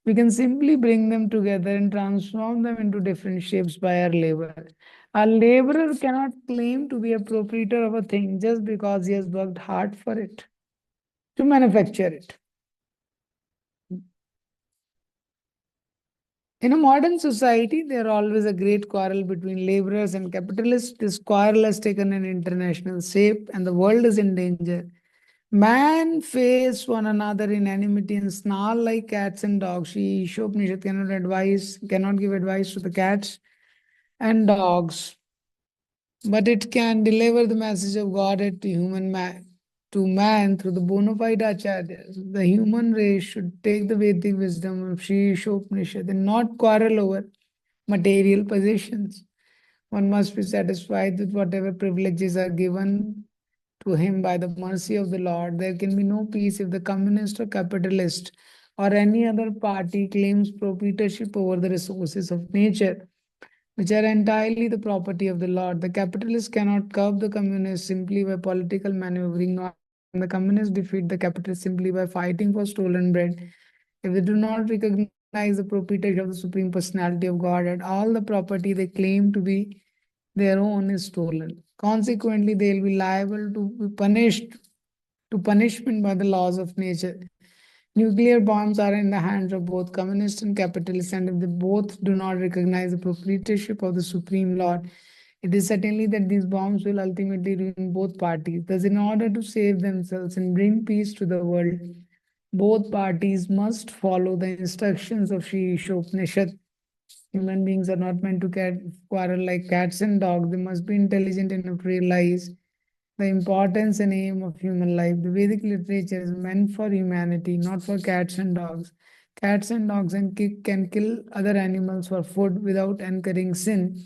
We can simply bring them together and transform them into different shapes by our labor. A laborer cannot claim to be a proprietor of a thing just because he has worked hard for it, to manufacture it. In a modern society, there are always a great quarrel between laborers and capitalists. This quarrel has taken an international shape and the world is in danger. Man face one another in enmity and snarl like cats and dogs. Shri Ishopanishad cannot give advice to the cats and dogs, but it can deliver the message of Godhead to man through the bona fide acharyas. The human race should take the Vedic wisdom of Sri Ishopanishad and not quarrel over material possessions. One must be satisfied with whatever privileges are given to him by the mercy of the Lord. There can be no peace if the communist or capitalist or any other party claims proprietorship over the resources of nature, which are entirely the property of the Lord. The capitalists cannot curb the communists simply by political maneuvering, nor the communists defeat the capitalists simply by fighting for stolen bread. If they do not recognize the proprietorship of the Supreme Personality of God, and all the property they claim to be their own is stolen. Consequently, they will be liable to be punished to punishment by the laws of nature. Nuclear bombs are in the hands of both communists and capitalists, and if they both do not recognize the proprietorship of the Supreme Lord, it is certainly that these bombs will ultimately ruin both parties. Thus, in order to save themselves and bring peace to the world, both parties must follow the instructions of Sri Ishopanishad. Human beings are not meant to quarrel like cats and dogs. They must be intelligent enough to realize the importance and aim of human life. The Vedic literature is meant for humanity, not for cats and dogs. Cats and dogs can kill other animals for food without incurring sin.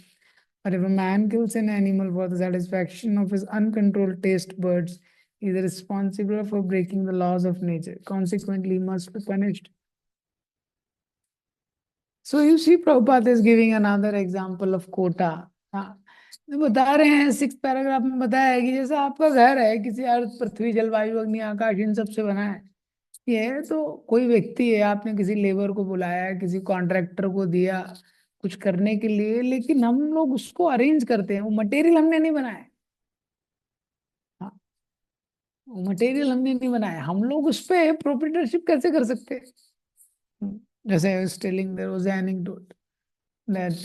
But if a man kills an animal for the satisfaction of his uncontrolled taste buds, he is responsible for breaking the laws of nature. Consequently, he must be punished. So you see, Prabhupada is giving another example of quota. हाँ, तो बता रहे हैं 6 paragraph में बताया है कि जैसे आपका घर है किसी अर्थ पृथ्वी जलवायु अग्नि आकाश इन सब से बना है। ये तो कोई व्यक्ति है, आपने किसी लेबर को बुलाया, किसी कॉन्ट्रैक्टर को दिया कुछ करने के लिए, लेकिन हम लोग उसको अरेंज करते हैं, वो मटेरियल हमने नहीं बनाया। हाँ, वो मटेरियल हमने नहीं बनाया, हम लोग उस पे प्रोप्राइटरशिप कैसे कर सकते हैं? जैसे I was telling, there was an anecdote that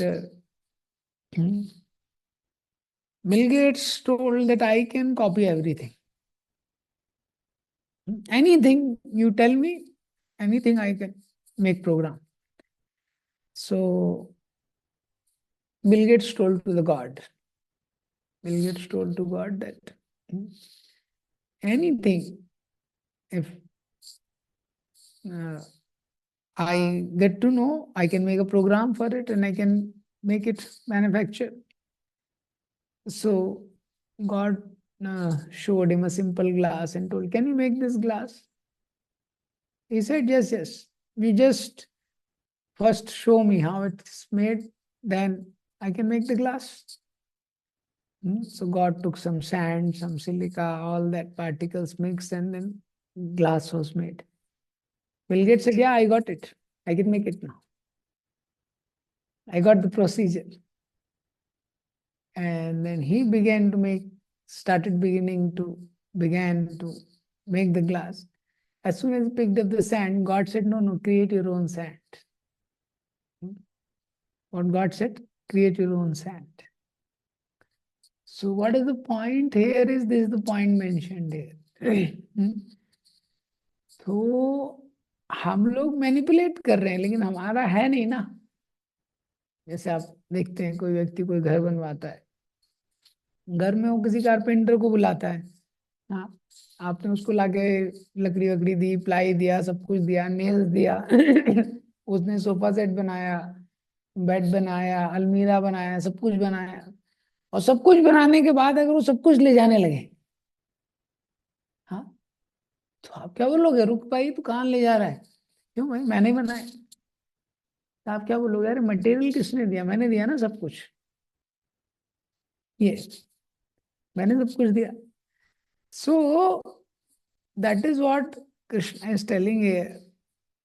Bill Gates told that I can copy everything. Anything you tell me, anything I can make program. So Bill Gates told to the God. Bill Gates told to God that anything, if I get to know, I can make a program for it and I can make it manufacture. So God showed him a simple glass and told, "Can you make this glass?" He said, "Yes, yes. You just first show me how it's made, then I can make the glass." So God took some sand, some silica, all that particles mixed, and then glass was made. Bill Gates said, "Yeah, I got it. I can make it now. I got the procedure." And then he began to make the glass. As soon as he picked up the sand, God said, "No, no, create your own sand." What God said, create your own sand. So what is the point here? This is the point mentioned here. तो हम लोग manipulate कर रहे हैं, लेकिन हमारा है नहीं ना। जैसे आप देखते हैं कोई व्यक्ति कोई घर बनवाता है, घर में वो किसी कारपेंटर को बुलाता है। हाँ, आपने उसको लाके लकड़ी वकड़ी दी, प्लाई दिया, सब कुछ दिया, नेल्स दिया। उसने सोफा सेट बनाया, बेड बनाया, अलमीरा बनाया, सब कुछ बनाया। और सब कुछ बनाने के बाद अगर वो सब कुछ ले जाने लगे, हाँ, तो आप क्या बोलोगे? रुक भाई, तू कहाँ ले जा रहा है? क्यों भाई, मैंने बनाया। तो आप क्या बोलोगे? अरे मटेरियल किसने दिया? मैंने दिया ना सब कुछ, ये मैंने सब कुछ दिया। So that is what Krishna is telling here.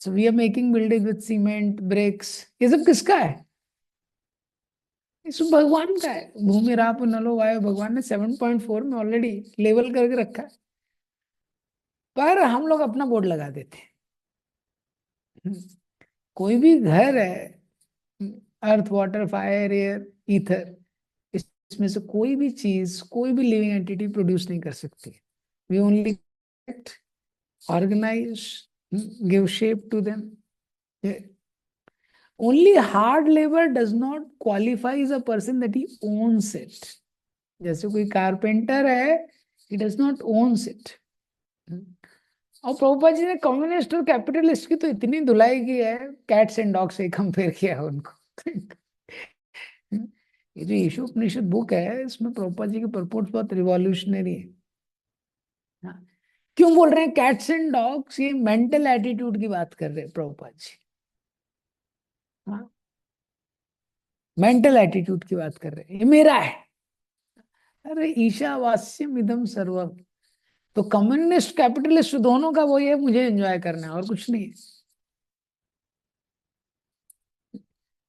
So we are making building with cement, bricks, ये सब किसका है? ये सब भगवान का है। भूमि राप नलो वायु, भगवान ने 7.4 में ऑलरेडी लेवल करके रखा है, पर हम लोग अपना बोर्ड लगा देते हैं। कोई भी घर है, earth water fire air ether, इसमें से कोई भी चीज, कोई भी लिविंग एंटिटी प्रोड्यूस नहीं कर सकती। We only organise, give shape to them. Only hard labour does not qualifies a person that he owns it. जैसे कोई कारपेंटर है, he does not owns it. और प्रभुपाद जी ने कम्युनिस्ट और कैपिटलिस्ट की तो इतनी धुलाई की है, कैट्स एंड डॉग से कंपेयर किया है उनको। ये जो ईशो उपनिषद बुक है, इसमें प्रभुपाद जी के परपोर्ट्स बहुत रिवॉल्यूशनरी है। हाँ, क्यों बोल रहे हैं कैट्स एंड डॉग्स? ये मेंटल एटीट्यूड की बात कर रहे हैं प्रभुपाद जी। हाँ, मेंटल एटीट्यूड की बात कर रहे हैं, ये मेरा है। अरे ईशावास्यम इदम सर्वम। तो कम्युनिस्ट कैपिटलिस्ट दोनों का वही है, मुझे एंजॉय करना है और कुछ नहीं है।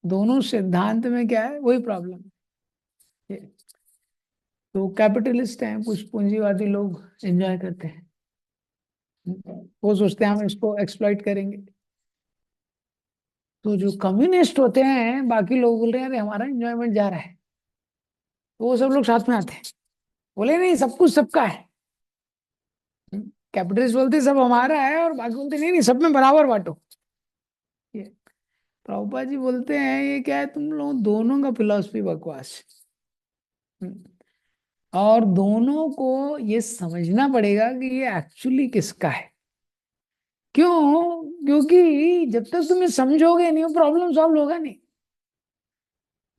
दोनों सिद्धांत में क्या है, वही प्रॉब्लम है। तो कैपिटलिस्ट हैं कुछ पूंजीवादी लोग, एंजॉय करते हैं। वो सोचते हैं हम इसको एक्सप्लॉइट करेंगे। तो जो कम्युनिस्ट होते हैं, बाकी लोग बोल रहे हैं अरे हमारा एंजॉयमेंट जा रहा है, तो वो सब लोग साथ में आते हैं, बोले नहीं सब कुछ सबका है। कैपिटलिस्ट बोलते हैं, सब हमारा है, और बाकी बोलते हैं, नहीं नहीं सब में बराबर बांटो। ये प्रभुपाद जी बोलते हैं ये क्या है, तुम लोग दोनों का फिलॉसफी बकवास है। और दोनों को ये समझना पड़ेगा कि ये एक्चुअली किसका है। क्यों? क्योंकि जब तक तुम ये समझोगे नहीं, वो प्रॉब्लम सॉल्व होगा नहीं।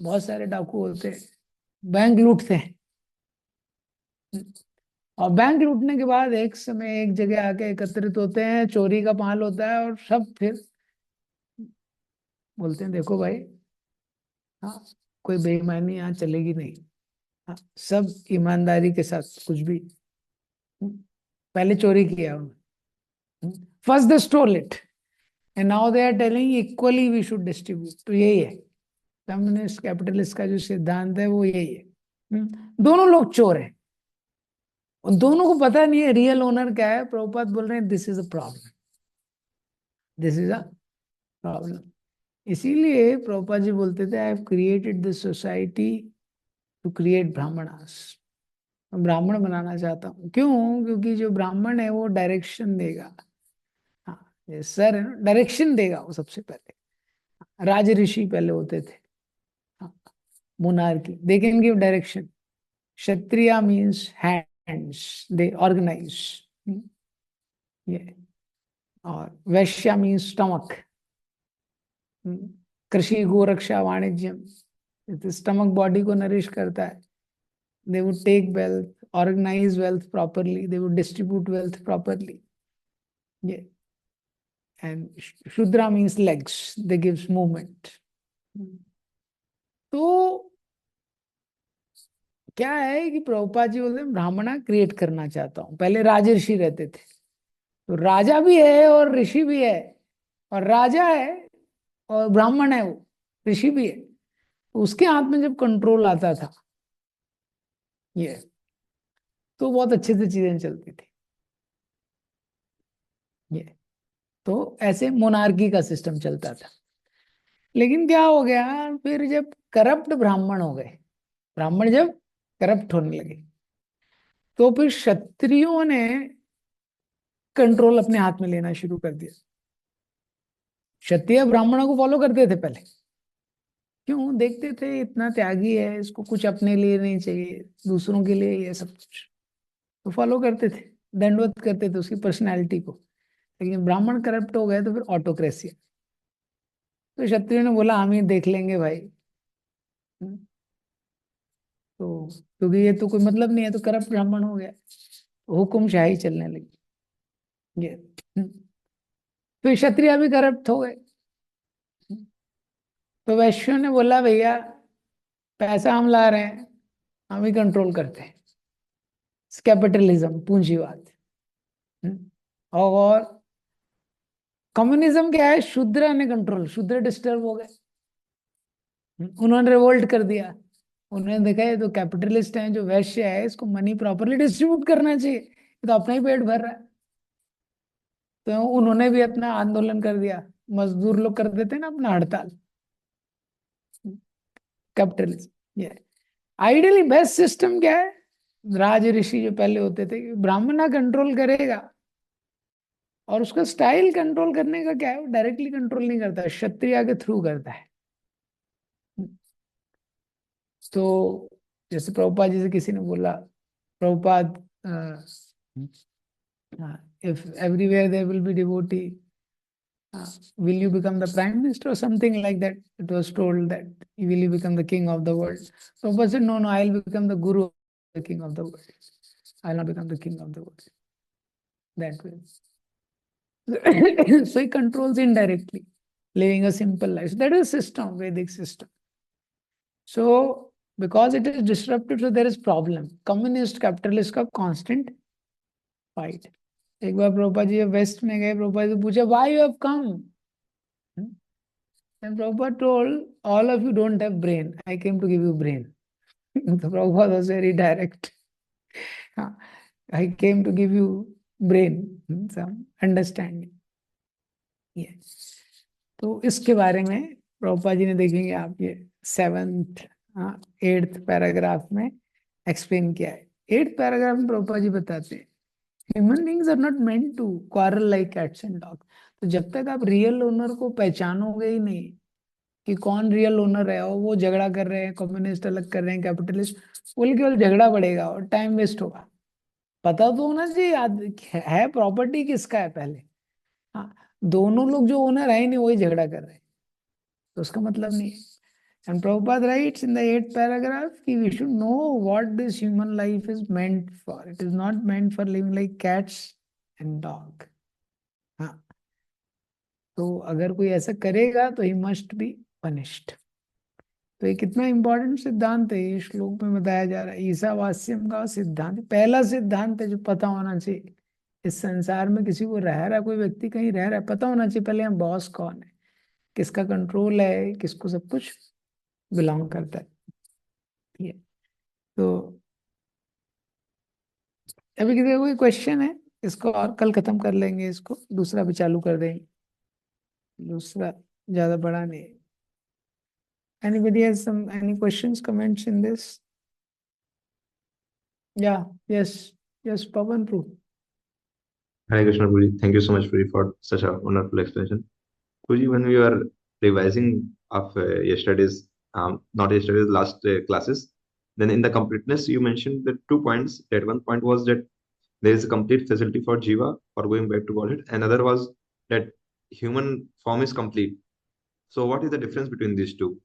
बहुत सारे डाकू होते हैं, बैंक लूटते हैं, और बैंक लूटने के बाद एक समय एक जगह आके एकत्रित होते हैं, चोरी का माल होता है, और सब फिर बोलते हैं देखो भाई, हाँ, कोई बेईमानी यहाँ चलेगी नहीं। हाँ, सब ईमानदारी के साथ कुछ भी, पहले चोरी किया उन्होंने, first they stole it and now they are telling equally we should distribute. तो यही है कम्युनिस्ट कैपिटलिस्ट का जो सिद्धांत है, वो यही है। दोनों लोग चोर हैं, और दोनों को पता नहीं है रियल ओनर क्या है। प्रभुपाद बोल रहे हैं this is a problem, this is a problem. इसीलिए प्रभुपाद जी बोलते थे I have created this society to create brahmanas. ब्राह्मण बनाना चाहता हूँ। क्यों? क्योंकि जो ब्राह्मण है वो डायरेक्शन देगा। हाँ, ये सर है ना, डायरेक्शन देगा वो सबसे पहले। राज ऋषि पहले होते थे, हाँ, monarchy, they can give direction. Kshatriya means hands, they organise ये। और वैश्य मीन्स स्टमक, कृषि गोरक्षा वाणिज्यम, स्टमक बॉडी को नरिश करता है। They would take wealth, organise wealth properly, they would distribute wealth properly ये। And Shudra means legs, they gives movement. तो क्या है कि प्रभुपाद जी बोलते हैं ब्राह्मणा क्रिएट करना चाहता हूँ। पहले राजर्षि रहते थे, तो राजा भी है और ऋषि भी है, और राजा है और ब्राह्मण है, वो ऋषि भी है। तो उसके हाथ में जब कंट्रोल आता था ये, तो बहुत अच्छे से चीजें चलती थी ये। तो ऐसे मोनार्की का सिस्टम चलता था। लेकिन क्या हो गया फिर, जब करप्ट ब्राह्मण हो गए, ब्राह्मण जब करप्ट होने लगे, तो फिर क्षत्रियों ने कंट्रोल अपने हाथ में लेना शुरू कर दिया। क्षत्रिय ब्राह्मणों को फॉलो करते थे पहले। क्यों? देखते थे इतना त्यागी है, इसको कुछ अपने लिए नहीं चाहिए, दूसरों के लिए ये सब कुछ, तो फॉलो करते थे, दंडवत करते थे उसकी पर्सनैलिटी को। लेकिन ब्राह्मण करप्ट हो गए तो फिर ऑटोक्रेसी। तो क्षत्रियो ने बोला हम ही देख लेंगे भाई। हम्म, तो क्योंकि ये तो कोई मतलब नहीं है, तो करप्ट ब्राह्मण हो गया, तो हुकुमशाही चलने लगी ये। फिर क्षत्रिय भी करप्ट हो गए। तो वैश्यों ने बोला भैया पैसा हम ला रहे हैं, हम ही कंट्रोल करते हैं, कैपिटलिज्म, पूंजीवाद। और कम्युनिज्म क्या है, शूद्र ने कंट्रोल, शूद्र डिस्टर्ब हो गए। उन्होंने रिवोल्ट कर दिया। उन्होंने देखा ये तो कैपिटलिस्ट हैं, जो वैश्य है, इसको मनी प्रॉपरली डिस्ट्रीब्यूट करना चाहिए, ये तो अपना ही पेट भर रहा है। तो उन्होंने भी अपना आंदोलन कर दिया। मजदूर लोग कर देते हैं ना अपना हड़ताल, कैपिटलिज्म ये। आइडियली बेस्ट सिस्टम क्या है? राज ऋषि जो पहले होते थे, ब्राह्मणा कंट्रोल करेगा, और उसका स्टाइल कंट्रोल करने का क्या है, वो डायरेक्टली कंट्रोल नहीं करता, क्षत्रिय के थ्रू करता है। तो जैसे प्रभुपाद जी से किसी ने बोला, Prabhupada if everywhere there will be devotee, will you become the prime minister or something like that? It was told that will you become the king of the world? Prabhupada said, no, I'll become the guru of the king of the world. I'll not become the king of the world. that way. So he controls indirectly, living a simple life. So that is system, Vedic system. So because it is disrupted, so there is problem. Communist capitalist का constant fight. एक बार Prabhupada ji waste में गए, प्रभुपा जी से पूछा why you have come? And Prabhupada told, all of you don't have brain. I came to give you brain. So Prabhupada was very direct. I came to give you brain, some understanding. Yes. तो इसके बारे में प्रभुपाद जी ने देखेंगे आप ये 7th 8th paragraph में explain किया है। 8th पैराग्राफ में प्रभुपाद जी बताते हैं human beings are not meant to quarrel like cats and dog. तो जब तक आप रियल ओनर को पहचानोगे ही नहीं कि कौन रियल ओनर है, और वो झगड़ा कर रहे हैं, कम्युनिस्ट अलग कर रहे हैं, कैपिटलिस्ट, बोल केवल झगड़ा बढ़ेगा और टाइम वेस्ट होगा। पता तो होना चाहिए है प्रॉपर्टी किसका है पहले। हाँ, दोनों लोग जो ओनर है ही नहीं वही झगड़ा कर रहे हैं, तो उसका मतलब नहीं है। And Prabhupada writes in the 8th paragraph कि we should know what this human life is meant for. It is not meant for living like cats and dog. हाँ, तो अगर कोई ऐसा करेगा तो he must be punished. तो ये कितना इंपॉर्टेंट सिद्धांत है, ये श्लोक में बताया जा रहा है। ईसावास्यम का सिद्धांत पहला सिद्धांत है जो पता होना चाहिए। इस संसार में किसी को रह रहा है, कोई व्यक्ति कहीं रह रहा है, पता होना चाहिए पहले हम बॉस कौन है, किसका कंट्रोल है, किसको सब कुछ बिलोंग करता है। ये तो अभी किसी का कोई क्वेश्चन है, इसको और कल खत्म कर लेंगे, इसको दूसरा भी चालू कर देंगे, दूसरा ज्यादा बड़ा नहीं है। Anybody has any questions, comments in this? Yeah, yes, Pavan Prabhu. Hare Krishna, Guruji. Thank you so much, Guruji, for such a wonderful explanation. Guruji, when we were revising of yesterday's, not yesterday's, last classes, then in the completeness, you mentioned the 2 points. That one point was that there is a complete facility for Jiva for going back to Godhead. Another was that human form is complete. So what is the difference between these two?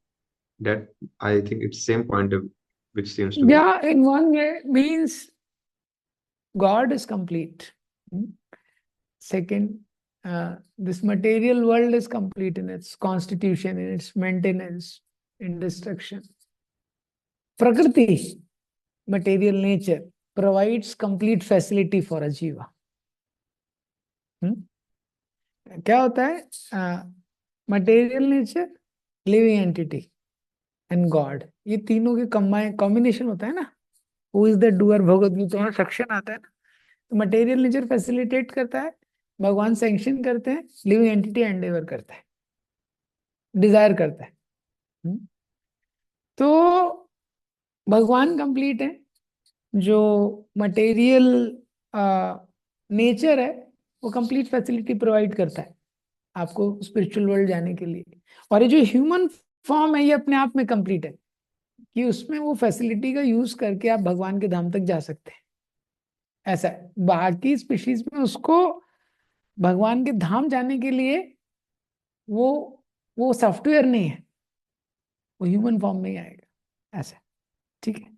That I think it's same point which seems to be. Yeah, in one way means God is complete. Second, this material world is complete in its constitution, in its maintenance, in destruction. Prakriti, material nature, provides complete facility for a jiva. क्या होता है? Material nature, living entity and God, ये तीनों के combination होता है ना। Who is the doer, Bhagavad Gita में सेक्शन आता है ना। तो मटेरियल नेचर फैसिलिटेट करता है, भगवान सैंक्शन करते हैं, लिविंग एंटिटी एंडेवर करता है, डिजायर करता है। तो भगवान कंप्लीट है, जो मटेरियल नेचर है वो कंप्लीट फैसिलिटी प्रोवाइड करता है आपको स्पिरिचुअल वर्ल्ड जाने के लिए। और ये जो ह्यूमन फॉर्म है ये अपने आप में कंप्लीट है कि उसमें वो फैसिलिटी का यूज करके आप भगवान के धाम तक जा सकते हैं। ऐसा है, बाकी स्पीशीज में उसको भगवान के धाम जाने के लिए वो सॉफ्टवेयर नहीं है, वो ह्यूमन फॉर्म में ही आएगा। ऐसा, ठीक है।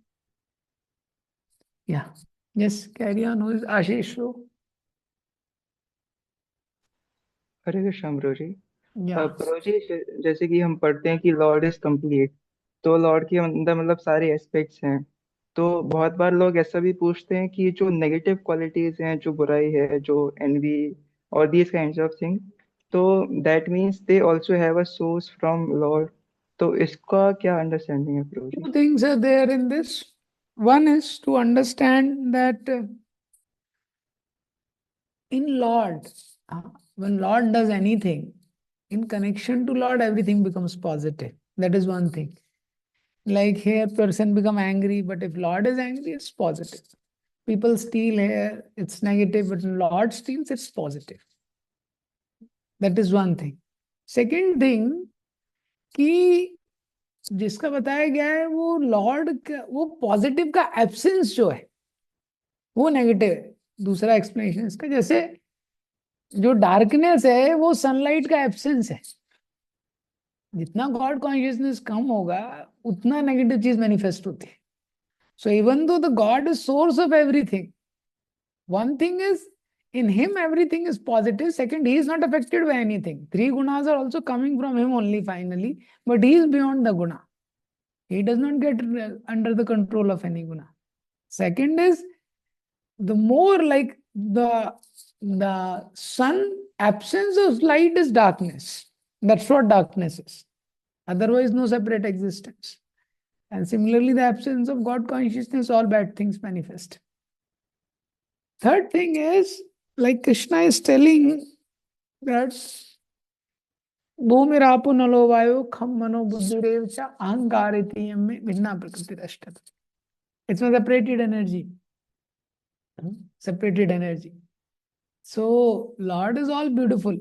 या यस, कैरी ऑन आशीष। हरे कृष्ण प्रभु जी। या प्रभु जी, जैसे कि हम पढ़ते हैं कि लॉर्ड इज कंप्लीट, तो लॉर्ड के अंदर मतलब सारे एस्पेक्ट्स हैं। तो बहुत बार लोग ऐसा भी पूछते हैं कि जो नेगेटिव क्वालिटीज हैं, जो बुराई है, जो एनवी और दीज काइंड्स ऑफ थिंग, तो that means they also have a source from Lord. तो इसका क्या अंडरस्टैंडिंग है प्रभु जी? Two things are there in this. One is to understand that in Lord, when Lord does anything, in connection to Lord, everything becomes positive. That is one thing. Like here, person become angry, but if Lord is angry, it's positive. People steal here, it's negative, but when Lord steals, it's positive. That is one thing. Second thing, कि जिसका बताया गया है वो Lord का, वो positive का absence जो है वो नेगेटिव है। दूसरा एक्सप्लेनेशन इसका, जैसे जो डार्कनेस है वो सनलाइट का एब्सेंस है। जितना गॉड कॉन्शियसनेस कम होगा उतना नेगेटिव चीज मैनिफेस्ट होती है। So even though the God is source of everything, one thing is In him, everything is positive. Second, he is not affected by anything. Three gunas are also coming from him only finally, but he is beyond the guna. He does not get under the control of any guna. Second is, the more like the sun, absence of light is darkness. That's what darkness is. Otherwise, no separate existence. And similarly, the absence of God consciousness, all bad things manifest. Third thing is, like Krishna is telling that भूमिरापो नलो वायो खम मनो बुद्धिरेव च अहंकार इति यम्मे भिन्ना प्रकृतिरष्टत्. It's a separated energy. Separated energy. So Lord is all beautiful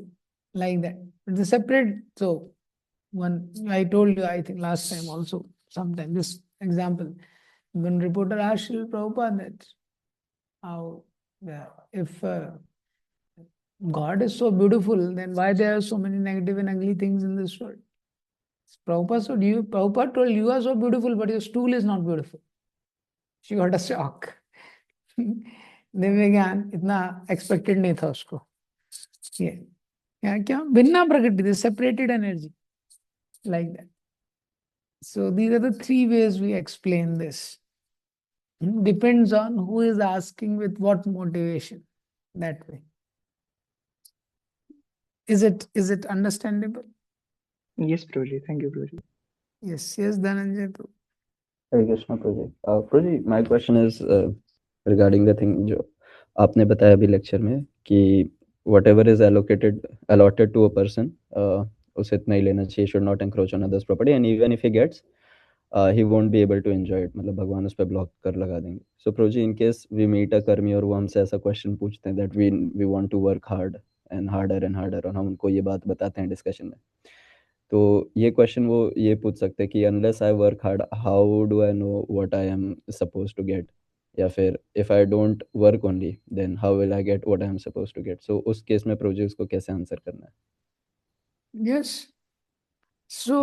like that. It's a separate. So one, I told you, I think last time also, sometime, this example. When reporter asked Srila Prabhupada that how, if God is so beautiful, then why there are so many negative and ugly things in this world? Prabhupada told you are so beautiful, but your stool is not beautiful. She got a shock. Divya ज्ञान इतना expected नहीं था उसको. ये क्या भिन्ना प्रकृति, separated energy, like that. So these are the three ways we explain this. Depends on who is asking with what motivation. That way. Is it understandable? Yes, Prabhuji. Thank you, Prabhuji. Yes, Dhananjay. Hare Krishna, Prabhuji. Prabhuji, my question is regarding the thing जो आपने बताया अभी lecture में कि whatever is allotted to a person, उसे इतना ही लेना चाहिए, should not encroach on others' property, and even if he gets, he won't be able to enjoy it. मतलब भगवान उस पर ब्लॉक कर लगा देंगे. So Prabhuji, in case we meet a कर्मी और वो हमसे ऐसा क्वेश्चन पूछते हैं that we want to work hard and harder और हम उनको ये बात बताते हैं डिस्कशन में, तो ये क्वेश्चन वो ये पूछ सकते हैं कि unless I work hard how do I know what I am suppose to get, या फिर if I don't work only then how will I get what I am suppose to get. So उस case में projects को कैसे answer करना है? Yes. So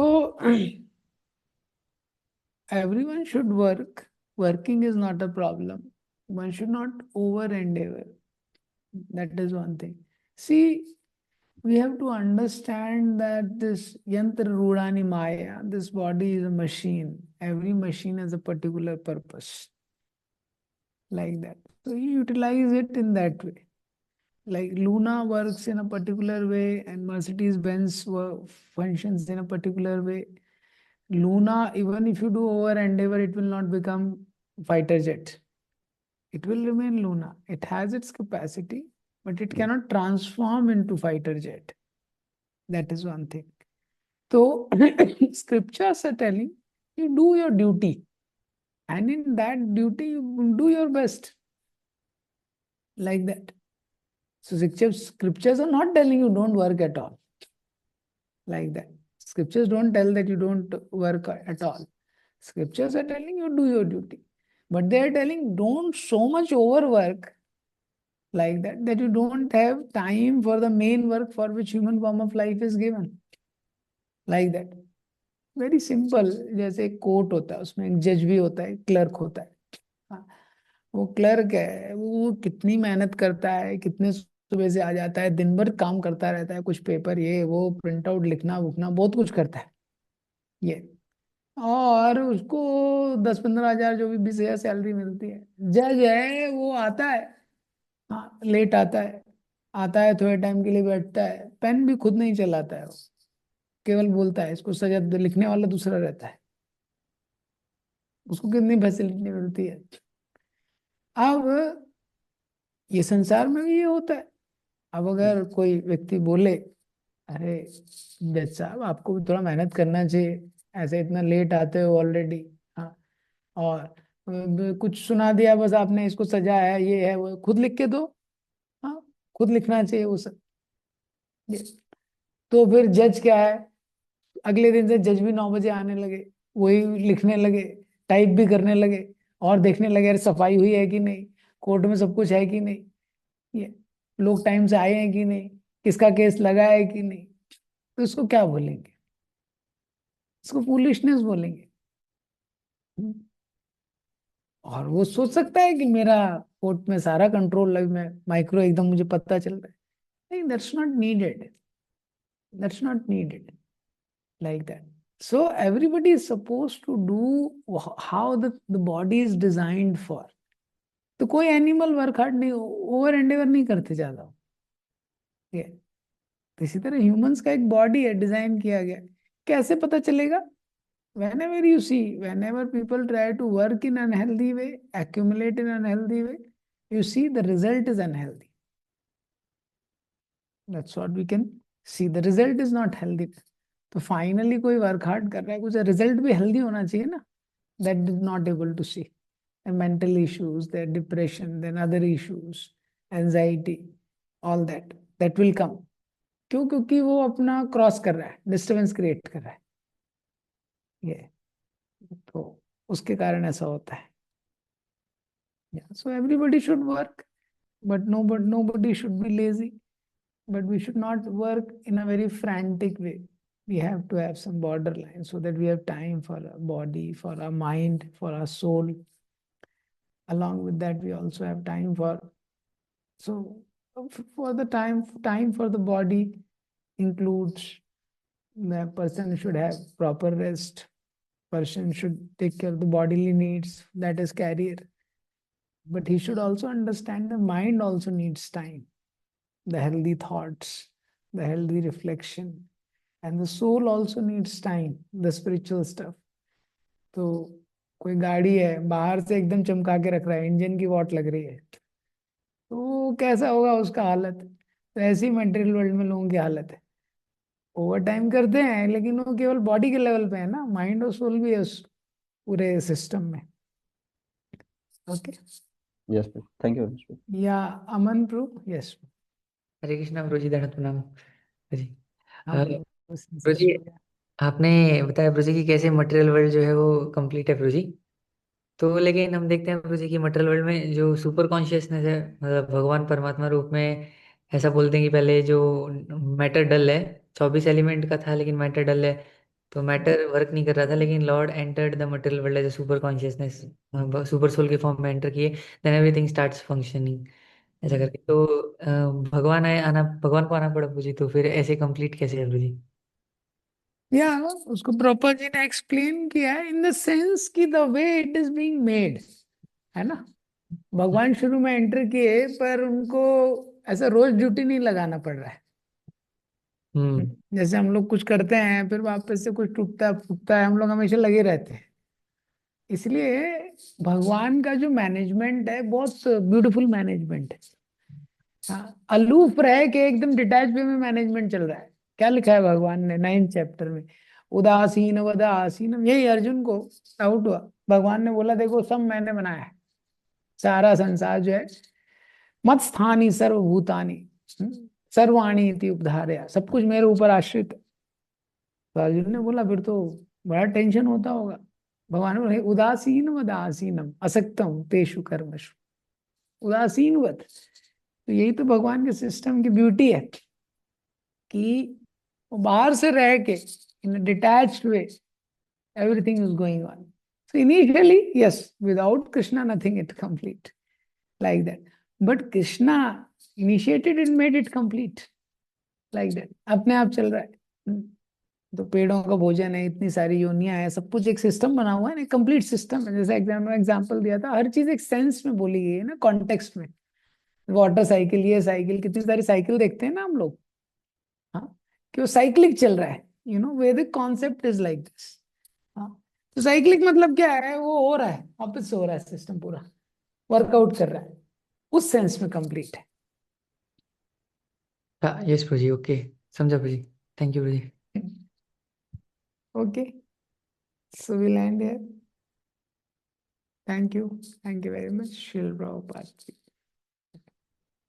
everyone should work. Working is not a problem. One should not over endeavor. That is one thing. See, we have to understand that this yantra rudani maya, this body is a machine. Every machine has a particular purpose. Like that. So you utilize it in that way. Like Luna works in a particular way and Mercedes-Benz functions in a particular way. Luna, even if you do over endeavor, it will not become fighter jet. It will remain Luna. It has its capacity, but it cannot transform into fighter jet. That is one thing. So scriptures are telling you do your duty, and in that duty you do your best. Like that. So scriptures are not telling you don't work at all. Like that. Scriptures don't tell that you don't work at all. Scriptures are telling you do your duty. But they are telling don't so much overwork like that you don't have time for the main work for which human form of life is given. Like that. Very simple. जैसे एक court होता है, उसमें एक जज भी होता है, क्लर्क होता है. वो क्लर्क है, वो कितनी मेहनत करता है, कितने सुबह से आ जाता है, दिन भर काम करता रहता है, कुछ पेपर ये वो प्रिंट आउट लिखना वुखना बहुत कुछ करता है ये. और उसको 10-15 हजार जो भी 20 हजार सैलरी मिलती है. जज है, वो आता है, हाँ लेट आता है थोड़े टाइम के लिए बैठता है, पेन भी खुद नहीं चलाता है, वो केवल बोलता है, इसको सजा लिखने वाला दूसरा रहता है. उसको कितनी फैसिलिटी मिलती है. अब ये संसार में भी ये होता है. अब अगर कोई व्यक्ति बोले अरे जज साहब आपको भी थोड़ा मेहनत करना चाहिए, ऐसे इतना लेट आते हो ऑलरेडी, हाँ, और कुछ सुना दिया बस आपने, इसको सजा है ये है वो, खुद लिख के दो, हाँ खुद लिखना चाहिए वो सब. तो फिर जज क्या है, अगले दिन से जज भी 9 बजे आने लगे, वही लिखने लगे, टाइप भी करने लगे और देखने लगे अरे सफाई हुई है कि नहीं, कोर्ट में सब कुछ है कि नहीं, ये लोग टाइम से आए हैं कि नहीं, किसका केस लगा है कि नहीं. तो इसको क्या बोलेंगे? इसको फूलिशनेस बोलेंगे. और वो सोच सकता है कि मेरा कोर्ट में सारा कंट्रोल लाइव में माइक्रो एकदम मुझे पता चल रहा है, नहीं, that's not needed, that's not needed like that. So everybody is supposed to do how the body is designed for. तो कोई एनिमल वर्क हार्ड नहीं, ओवर एंडेवर नहीं करते ज्यादा ये। तो इसी तरह ह्यूमंस का एक बॉडी है, डिजाइन किया गया। कैसे पता चलेगा? whenever you see, whenever people try to work in unhealthy way, accumulate in unhealthy way, you see the result is unhealthy. That's what we can see, the result is not healthy. तो finally कोई work hard कर रहा है, कुछ result भी healthy होना चाहिए ना, that is not able to see. Mental issues, there depression, then other issues, anxiety, all that will come. क्यों? क्योंकि वो अपना क्रॉस कर रहा है, डिस्टर्बेंस क्रिएट कर रहा है ये, तो उसके कारण ऐसा होता है। So everybody should work, but nobody should be lazy, but we should not work in a very frantic way. We have to have some borderline so that we have time for our body, for our mind, for our soul. Along with that, we also have time for the time for the body includes the person should have proper rest. Person should take care of the bodily needs, that is career. But he should also understand the mind also needs time, the healthy thoughts, the healthy reflection, and the soul also needs time, the spiritual stuff. तो कोई गाड़ी है, बाहर से एकदम चमका के रख रहा है, इंजन की वॉट लग रही है, तो कैसा होगा उसका हालत? तो ऐसी ही मेटेरियल वर्ल्ड में लोगों की हालत है, ओवर टाइम करते हैं लेकिन वो केवल बॉडी के लेवल पे है ना, माइंड और सोल भी है उस पूरे सिस्टम में। Okay, Yes, bro. Thank you very much, bro. या अमन प्रू? यस, हरे कृष्णा ब्रो जी, दंडवत प्रणाम जी। हाँ ब्रो जी, आपने बताया ब्रो जी कि कैसे मटेरियल वर्ल्ड जो है वो कंप्लीट है ब्रो जी। तो लेकिन हम देखते हैं ब्रो जी कि मटेरियल वर्ल्ड में जो सुपर कॉन्शियसनेस है, मतलब भगवान परमात्मा रूप में, ऐसा बोलते हैं कि पहले जो मैटर डल है, 24 एलिमेंट का था लेकिन मैटर डल है, तो मैटर वर्क नहीं कर रहा था, लेकिन Lord entered the material world as a super consciousness, super soul के फॉर्म में एंटर किए, देन एवरीथिंग स्टार्ट्स फंक्शनिंग, ऐसा करके। तो भगवान को आना पड़ा ब्रो जी, तो फिर ऐसे कंप्लीट कैसे है ब्रो जी? या उसको प्रॉपर जी ने एक्सप्लेन किया है इन द सेंस कि the way it is being made, है ना। भगवान शुरू में एंटर किए पर उनको ऐसा रोज ड्यूटी नहीं लगाना पड़ रहा है। जैसे हम लोग कुछ करते हैं फिर वापस से कुछ टूटता फूटता है, हम लोग हमेशा लगे रहते हैं। इसलिए भगवान का जो मैनेजमेंट है बहुत ब्यूटीफुल मैनेजमेंट है। हाँ, अलूफ रह के एकदम डिटैच वे में मैनेजमेंट चल रहा है। क्या लिखा है भगवान ने 9th चैप्टर में? उदासीन वदा आसीनम, यही अर्जुन को डाउट हुआ। भगवान ने बोला देखो सब मैंने बनाया है, सारा संसार जो है, मत स्थानी सर्वभूतानि सर्वाणी इति उपधारया, सब कुछ मेरे ऊपर आश्रित है। तो अर्जुन ने बोला फिर तो बड़ा टेंशन होता होगा। भगवान ने बोला उदासीन वदासीनम असक्तम तेषु कर्मसु, उदासीन वत। तो यही तो भगवान के सिस्टम की ब्यूटी है कि वो बाहर से रह के in detached way everything is going on. So initially, yes, without Krishna, nothing is complete like that. But Krishna initiated and made it complete like that. अपने आप चल रहा है। तो पेड़ों का भोजन है, इतनी सारी योनियां है, सब कुछ एक सिस्टम बना हुआ है ना, कंप्लीट सिस्टम है। जैसे एग्जाम्पल दिया था, हर चीज एक सेंस में बोली गई है ना, कॉन्टेक्स्ट में। वाटर साइकिल, ये साइकिल, कितनी सारी साइकिल देखते हैं ना हम लोग, हाँ, कि वो साइक्लिक चल रहा है। वैदिक कॉन्सेप्ट इज लाइक दिस। हाँ, तो साइक्लिक मतलब क्या है? वो हो रहा है, वापस से हो रहा है, सिस्टम पूरा वर्कआउट कर रहा है, उस सेंस में कंप्लीट है। हाँ यस ब्रो जी, ओके, समझा bro ji, thank you bro ji. Okay, so we land here. Thank you very much. Srila Prabhupada.